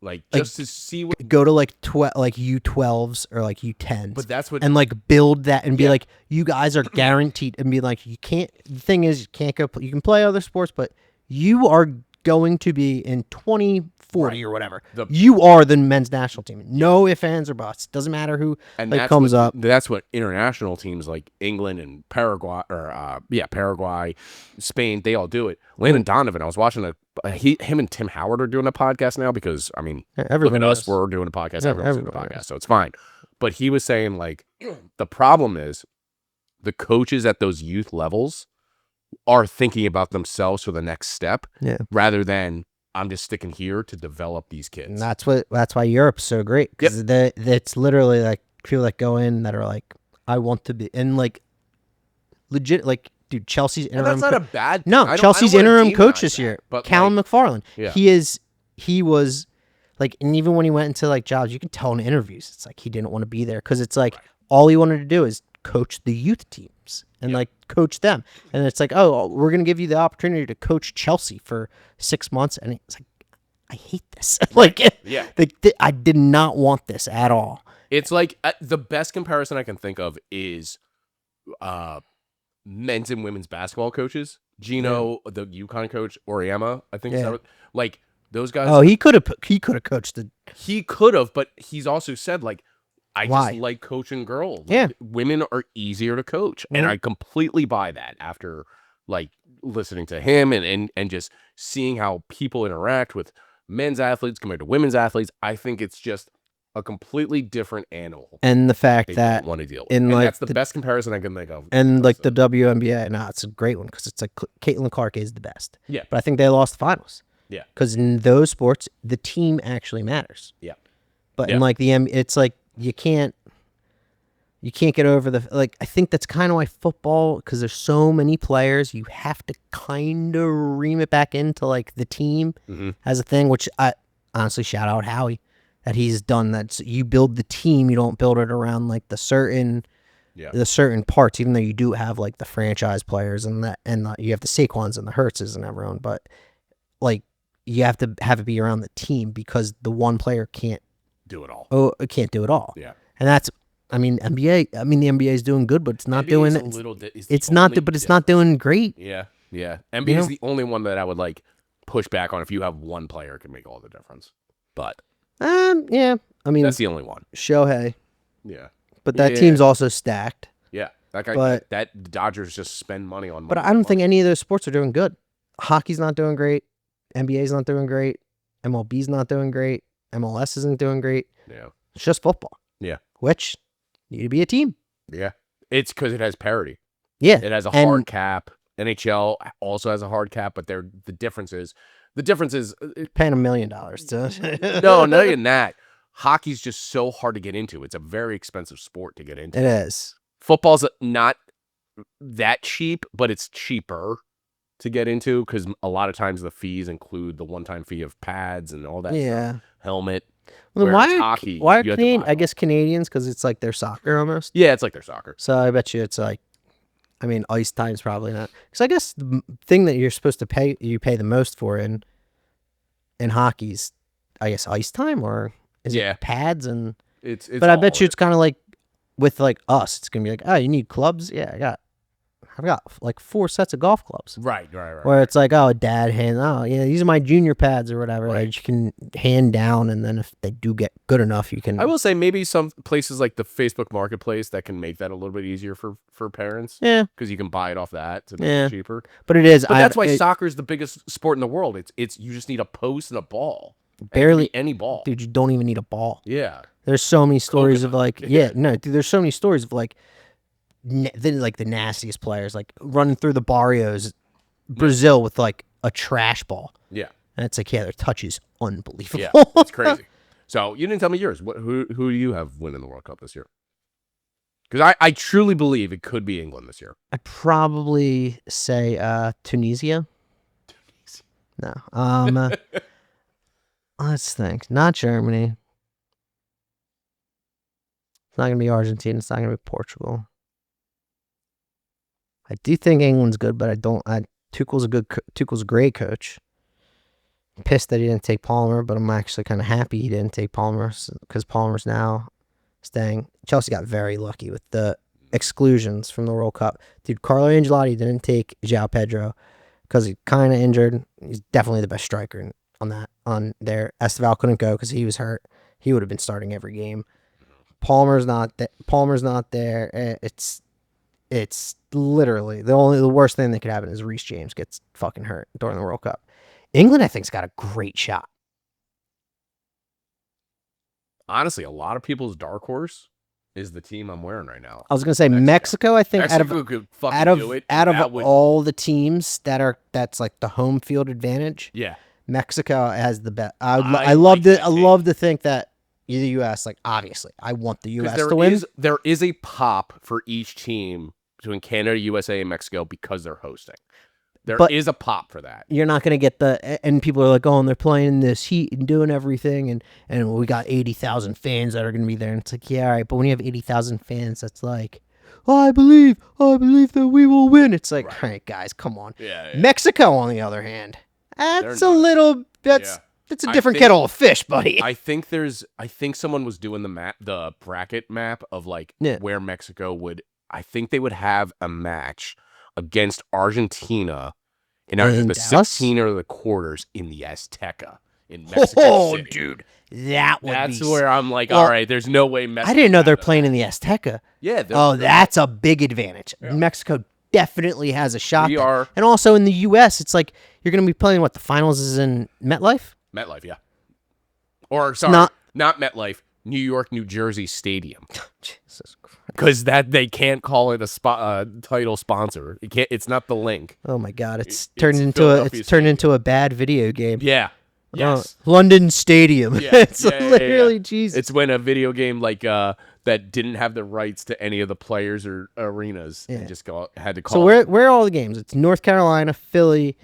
Like just to see what, Go to like U12s or like U10s. but that's what, and like build that and be Yeah. like, you guys are guaranteed, and be like, you can't. The thing is, you can't go. You can play other sports, but you are going to be in 2040 or whatever. You are the men's national team. No ifs, ands, or buts. Doesn't matter who and like that's comes what, up. That's what international teams like England and Paraguay or Paraguay, Spain, they all do it. Landon Donovan, I was watching him and Tim Howard are doing a podcast now because I mean, Everyone look at us, knows. we're doing a podcast, Yeah, everyone's doing a everybody podcast, so it's fine. But he was saying like the problem is the coaches at those youth levels are thinking about themselves for the next step, rather than I'm just sticking here to develop these kids. And that's why Europe's so great, because it's literally like people that go in that are like, I want to be, and like legit, like dude, Chelsea's interim. And that's not a bad. No, I don't Chelsea's wanna interim coach demonize this that, year, but Callum like, McFarland. Yeah. He was like, and even when he went into like jobs, you can tell in interviews, it's like he didn't want to be there because it's like all he wanted to do is coach the youth teams and like coach them. And it's like, oh, we're gonna give you the opportunity to coach Chelsea for 6 months, and it's like, I hate this. Like, Yeah. I did not want this at all. It's like the best comparison I can think of is men's and women's basketball coaches. Gino, the UConn coach, Oriema, I think. Yeah. Like those guys. Oh, he could have coached the. He could have, but he's also said like, I Why? just like coaching girls. Yeah. Women are easier to coach, and Mhm. I completely buy that after like listening to him and just seeing how people interact with men's athletes compared to women's athletes. I think it's just a completely different animal. And the fact They that don't want to deal with. in, And like, that's the best comparison I can think of. and like the WNBA, no, it's a great one because it's like Caitlin Clark is the best. Yeah. But I think they lost the finals. Yeah. Because in those sports, the team actually matters. Yeah. But Yeah. in like it's like you can't get over the, like, I think that's kind of why football, because there's so many players, you have to kind of ream it back into like the team as a thing, which I honestly shout out Howie that he's done that. So you build the team, you don't build it around like the certain parts, even though you do have like the franchise players and you have the Saquons and the Hurtses and everyone, but like you have to have it be around the team because the one player can't do it all. Can't do it all. Yeah. And that's, the NBA is doing good, but it's not NBA doing is it. a little di- is the It's not, only but it's not doing great. Yeah. Yeah. NBA is know? the only one that I would like push back on if you have one player can make all the difference. But Yeah. I mean, that's the only one. Shohei, Yeah. but that Yeah. team's also stacked. Yeah. That guy, But- that Dodgers just spend money on. But I don't think any of those sports are doing good. Hockey's not doing great. NBA's not doing great. MLB's not doing great. MLS isn't doing great. Yeah. It's just football. Yeah. Which need to be a team. Yeah. It's because it has parity. Yeah. It has a And- hard cap. NHL also has a hard cap, but the difference is Paying $1 million to no, not even that. Hockey's just so hard to get into. It's a very expensive sport to get into. It is. Football's not that cheap, but it's cheaper to get into because a lot of times the fees include the one-time fee of pads and all that Yeah. stuff, helmet. Well, Whereas why hockey, why are you have to Canadian? buy I them. guess Canadians because it's like their soccer almost. Yeah, it's like their soccer. So I bet you it's like, I mean, ice time's probably not. Because I guess the thing that you're supposed to pay, you pay the most for in hockey's, I guess, ice time, or is Yeah. it pads and? It's But I all bet you of it's kind of like with like us. It's gonna be like, oh, you need clubs? Yeah, I've got like 4 sets of golf clubs. it. Right. Where it's like, oh, dad yeah, these are my junior pads or whatever Right. that you can hand down, and then if they do get good enough, you can. I will say maybe some places like the Facebook Marketplace that can make that a little bit easier for parents Yeah, because you can buy it off that to make Yeah. it cheaper. but it is. But that's why soccer is the biggest sport in the world. It's you just need a post and a ball. And it can Barely- be any ball. dude, you don't even need a ball. Yeah. There's so many stories of like, Coconut. yeah, no, dude, there's so many stories of like, the nastiest players like running through the barrios, Brazil with like a trash ball, Yeah. and it's like, yeah, their touch is unbelievable. Yeah. It's crazy. So you didn't tell me yours. Who do you have winning the World Cup this year? Because I truly believe it could be England this year. I'd probably say Tunisia. No. Let's think. Not Germany. It's not gonna be Argentina. It's not gonna be Portugal. I do think England's good, but I don't. Tuchel's Tuchel's a great coach. I'm pissed that he didn't take Palmer, but I'm actually kind of happy he didn't take Palmer because Palmer's now staying. Chelsea got very lucky with the exclusions from the World Cup. Dude, Carlo Ancelotti didn't take João Pedro because he's kind of injured. He's definitely the best striker on there. Esteval couldn't go because he was hurt. He would have been starting every game. Palmer's not there. It's literally the worst thing that could happen is Reece James gets fucking hurt during the World Cup. England, I think's got a great shot. Honestly, a lot of people's dark horse is the team I'm wearing right now. I was gonna say Mexico. I think Mexico could fucking out of do it. out of That would- all the teams that's like the home field advantage, yeah. Mexico has the best. I I love like to that I take. love to think that the U.S. like obviously I want the 'Cause U.S. to win. there is a pop for each team between Canada, USA, and Mexico because they're hosting. There is But- a pop for that. You're not gonna get and people are like, oh, and they're playing in this heat and doing everything, and we got 80,000 fans that are gonna be there, and it's like, yeah, all right, but when you have 80,000 fans, that's like, oh, I believe that we will win. It's like, Right. all right, guys, come on. Yeah. Mexico, on the other hand, that's a not. little Yeah. that's a I different think- kettle of fish, buddy. I think someone was doing the bracket map of like Yeah. where Mexico would. I think they would have a match against Argentina in either In the Dallas? 16 or the quarters in the Azteca in Mexico Oh, City. dude, that would That's be. where I'm like, Well, all right, there's no way Mexico. I didn't know they're got that. playing in the Azteca. Yeah. Oh, that's a big advantage. Mexico definitely has a shot. We there. are- and also in the U.S., it's like you're going to be playing. What, the finals is in MetLife? MetLife, yeah. Or sorry, not- not MetLife, New York, New Jersey Stadium, Jesus Christ. because that they can't call it a title sponsor. It can't. It's not the link. Oh my God! It's It's turned into Philadelphia it's turned into a bad video game. Yeah. Oh, Yes. London Stadium. Yeah, it's yeah, yeah, literally yeah. Jesus. It's when a video game like that didn't have the rights to any of the players or arenas. Yeah. And just had to call So it where are all the games? It's North Carolina, Philly,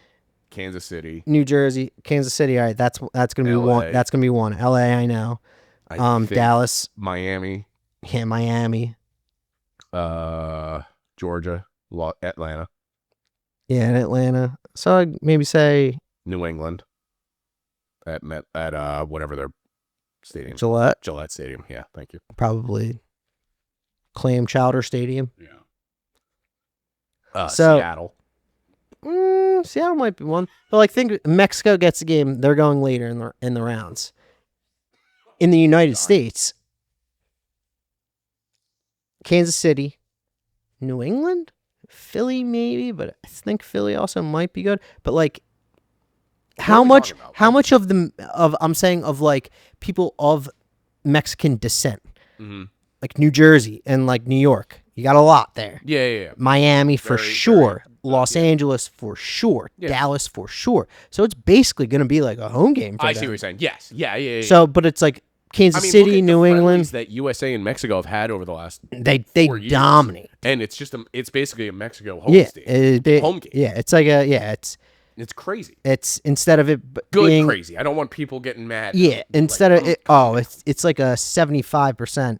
Kansas City. New Jersey, Kansas City. All right, that's gonna be LA. one. That's gonna be one. L.A. I know. I think Dallas, Miami, yeah, Miami, Georgia, Atlanta, yeah, and Atlanta. So I'd maybe say New England. At whatever their stadium. Gillette, Stadium. Yeah, thank you. probably Clam Chowder Stadium. Yeah. So- Seattle. Seattle might be one, but like think Mexico gets a game. They're going later in the rounds. In the United States, Kansas City, New England, Philly maybe, but I think Philly also might be good. But like how we much talking about? how much of the of I'm saying of like people of Mexican descent, Mhm. like New Jersey and like New York. You got a lot there. Yeah. Miami for Very, sure. very, Los yeah. Angeles for sure. Yeah. Dallas for sure. So it's basically going to be like a home game for I them. see what you're saying. Yes. Yeah. So, but it's like Kansas I mean, City, look at New the England. friendlies that USA and Mexico have had over the last They 4 years. dominate. And it's just it's basically a Mexico home Yeah, game. Home game. Yeah, it's like It's crazy. it's instead of it Good being crazy. I don't want people getting mad. yeah, instead like, of it, calm down. it's like a 75%.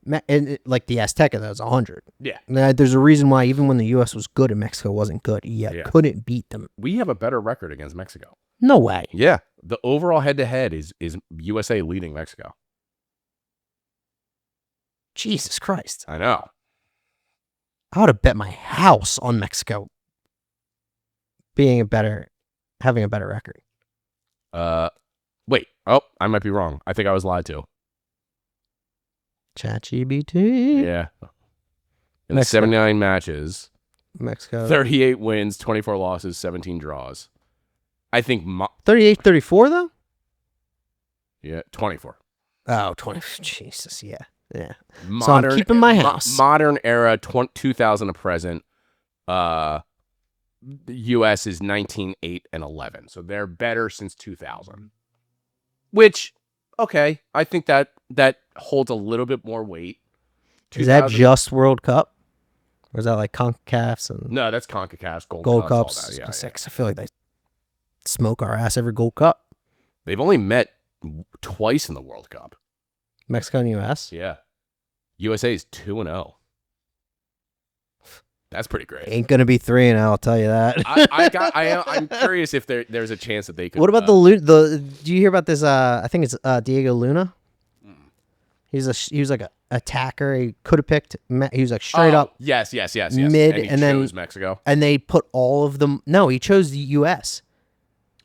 Like the Azteca, that was 100. Yeah. Now, there's a reason why even when the U.S. was good and Mexico wasn't good, you couldn't beat them. We have a better record against Mexico. No way. Yeah. The overall head-to-head is USA leading Mexico. Jesus Christ. I know. I would have bet my house on Mexico having a better record. Wait. Oh, I might be wrong. I think I was lied to. ChatGPT. Yeah. In the Mexico. 79 matches, Mexico. 38 wins, 24 losses, 17 draws. I think 38-34 though? yeah, 24. Oh, 20. Jesus, yeah. Yeah. Modern, I'm keeping my house. Modern era, 2000 to present. The U.S. is 19-8 and 11, so they're better since 2000. Which, okay, I think that holds a little bit more weight. Is that 2000 just World Cup? Or is that like CONCACAFs and No, that's CONCACAF, Gold all Cups? that, yeah. I feel like they smoke our ass every Gold Cup. They've only met twice in the World Cup. Mexico and U.S.? Yeah. USA is 2-0. That's pretty great. Ain't going to be 3-0, I'll tell you that. I'm curious if there's a chance that they could. What about the do you hear about this? I think it's Diego Luna. He was like a attacker. He could have picked. He was like straight up Yes. mid, and he and then chose Mexico. and they put all of them. No, he chose the U.S.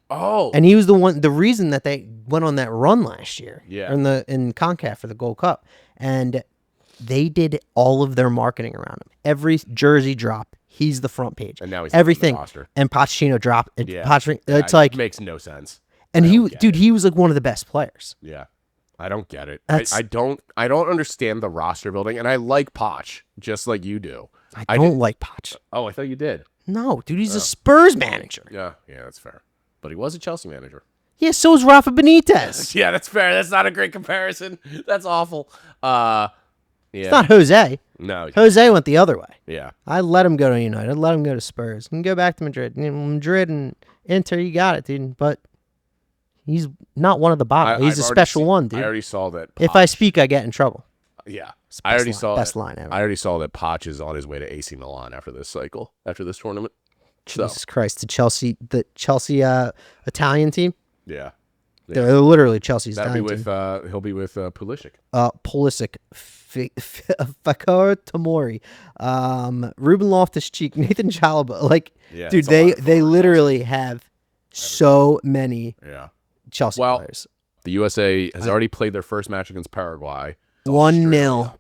Oh, And he was the reason that they went on that run last year. Yeah. In CONCACAF for the Gold Cup, and they did all of their marketing around him. Every jersey drop, he's the front page. and now he's everything. on the roster. And Pochettino drop. Yeah. It's Yeah, like, it makes no sense. and I he, don't get dude, it. he was like one of the best players. Yeah, I don't get it. That's- I don't understand the roster building, and I like Poch just like you do. I don't like Poch. Oh, I thought you did. No, dude, he's a Spurs manager. Yeah, that's fair. But he was a Chelsea manager. Yeah, so is Rafa Benitez. Yeah, that's fair. That's not a great comparison. That's awful. Yeah. It's not Jose. No. Jose went the other way. Yeah. I let him go to United. I let him go to Spurs. And go back to Madrid. Madrid and Inter, you got it, dude. But he's not one of the bottom. He's I've a already special seen- one, dude. I already saw that. If I Poch- speak, I get in trouble. yeah, It's I already best saw best that. line ever. I already saw that Poch is on his way to AC Milan after this cycle, after this tournament. So Jesus Christ, the Chelsea Italian team. yeah, They're literally Chelsea's that'll be Italian with team. he'll be with Pulisic. Pulisic, Fakar Tomori, Ruben Loftus-Cheek, Nathan Chalobah. Like, Yeah, dude, it's a lot they of forwards. literally have so many Yeah. Chelsea Well, players. The USA has already played their first match against Paraguay. 1-0,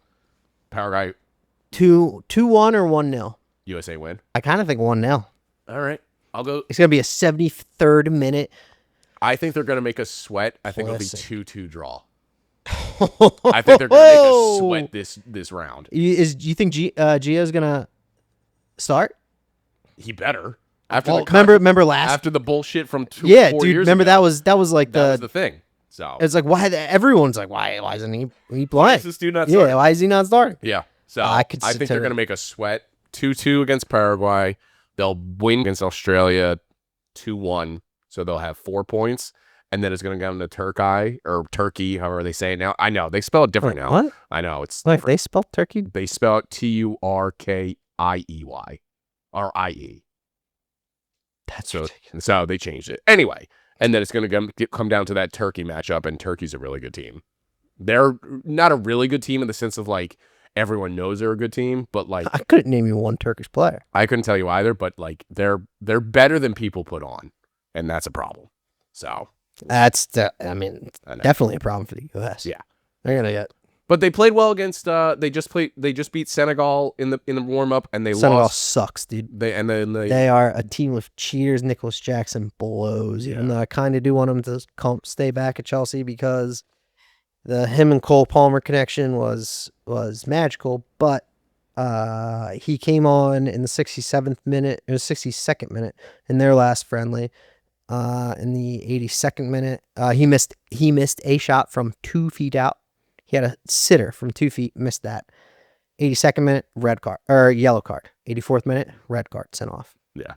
Paraguay 2-1 or 1-0. USA win. I kind of think 1-0. All right, I'll go. It's gonna be a 73rd minute. I think they're gonna make us sweat. I think it'll be Pulisic. 2-2 draw. I think they're gonna make us sweat this round. Do you think Gio's gonna start? He better after Well, the remember last? after the bullshit from 4 yeah, dude. years Remember ago. that was like That was the thing. So It's like why everyone's like why isn't he playing? is this dude not Yeah, starting? why is he not starting? Yeah. So I I, could think sit they're to- gonna make us sweat. 2-2 against Paraguay. They'll win against Australia 2-1. So they'll have 4 points. And then it's gonna go into Turkey, however they say it now. I know they spell it different Wait, now. what? I know it's Like different. they spelled turkey? They spell it Turkiey or IE. That's So ridiculous. so they changed it anyway. And then it's gonna come down to that Turkey matchup, and Turkey's a really good team. They're not a really good team in the sense of like everyone knows they're a good team, but like I couldn't name you one Turkish player. I couldn't tell you either. But like they're better than people put on, and that's a problem. So I mean, I know. definitely a problem for the U.S. Yeah. They're gonna get But they played well against. They just beat Senegal in the warm up, and they Senegal lost. sucks, dude. They are a team of cheaters. Nicholas Jackson blows. Even though I kind of do want him to stay back at Chelsea because him and Cole Palmer connection was magical. But he came on in the 67th minute. It was 62nd minute in their last friendly. In the 82nd minute, he missed a shot from 2 feet out. He had a sitter from 2 feet, missed that. 82nd minute, yellow card. 84th minute, red card, sent off. Yeah.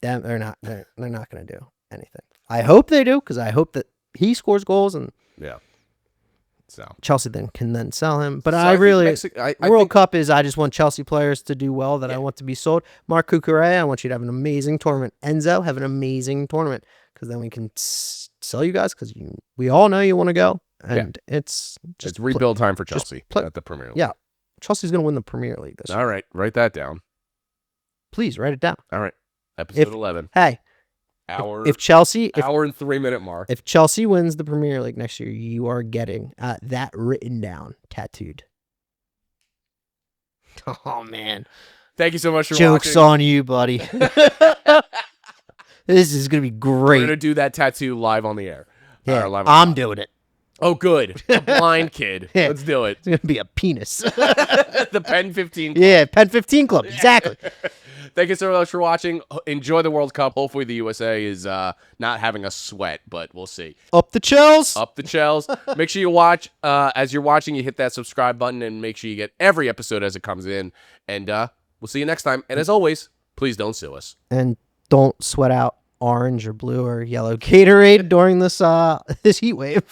Damn, they're not going to do anything. I hope they do, because I hope that he scores goals and Yeah. So Chelsea can sell him. But So I think really, I World think- Cup is, I just want Chelsea players to do well that I want to be sold. Mark Cucurella, I want you to have an amazing tournament. Enzo, have an amazing tournament, because then we can sell you guys, because we all know you want to go. And it's just it's rebuild time for just Chelsea play- at the Premier League. Yeah. Chelsea's going to win the Premier League this year. All right, write that down. Please write it down. All right, episode 11. Hey, Hour if Chelsea hour and 3 minute mark. if Chelsea wins the Premier League next year, you are getting that written down, tattooed. Oh man, Thank you so much for joke's watching. on you, buddy. This is gonna be We're great. gonna do that tattoo live on the air. Yeah, live on I'm the- doing it. Oh, good. A blind kid. Yeah. Let's do it. It's gonna be a penis. The Pen 15. Yeah, Pen 15 Club, exactly. Thank you so much for watching. Enjoy the World Cup. Hopefully the USA is not having a sweat, but we'll see. Up the chills. Up the Chels. Make sure you watch. As you're watching, you hit that subscribe button and make sure you get every episode as it comes in. And we'll see you next time. And as always, please don't sue us. And don't sweat out orange or blue or yellow Gatorade during this heat wave.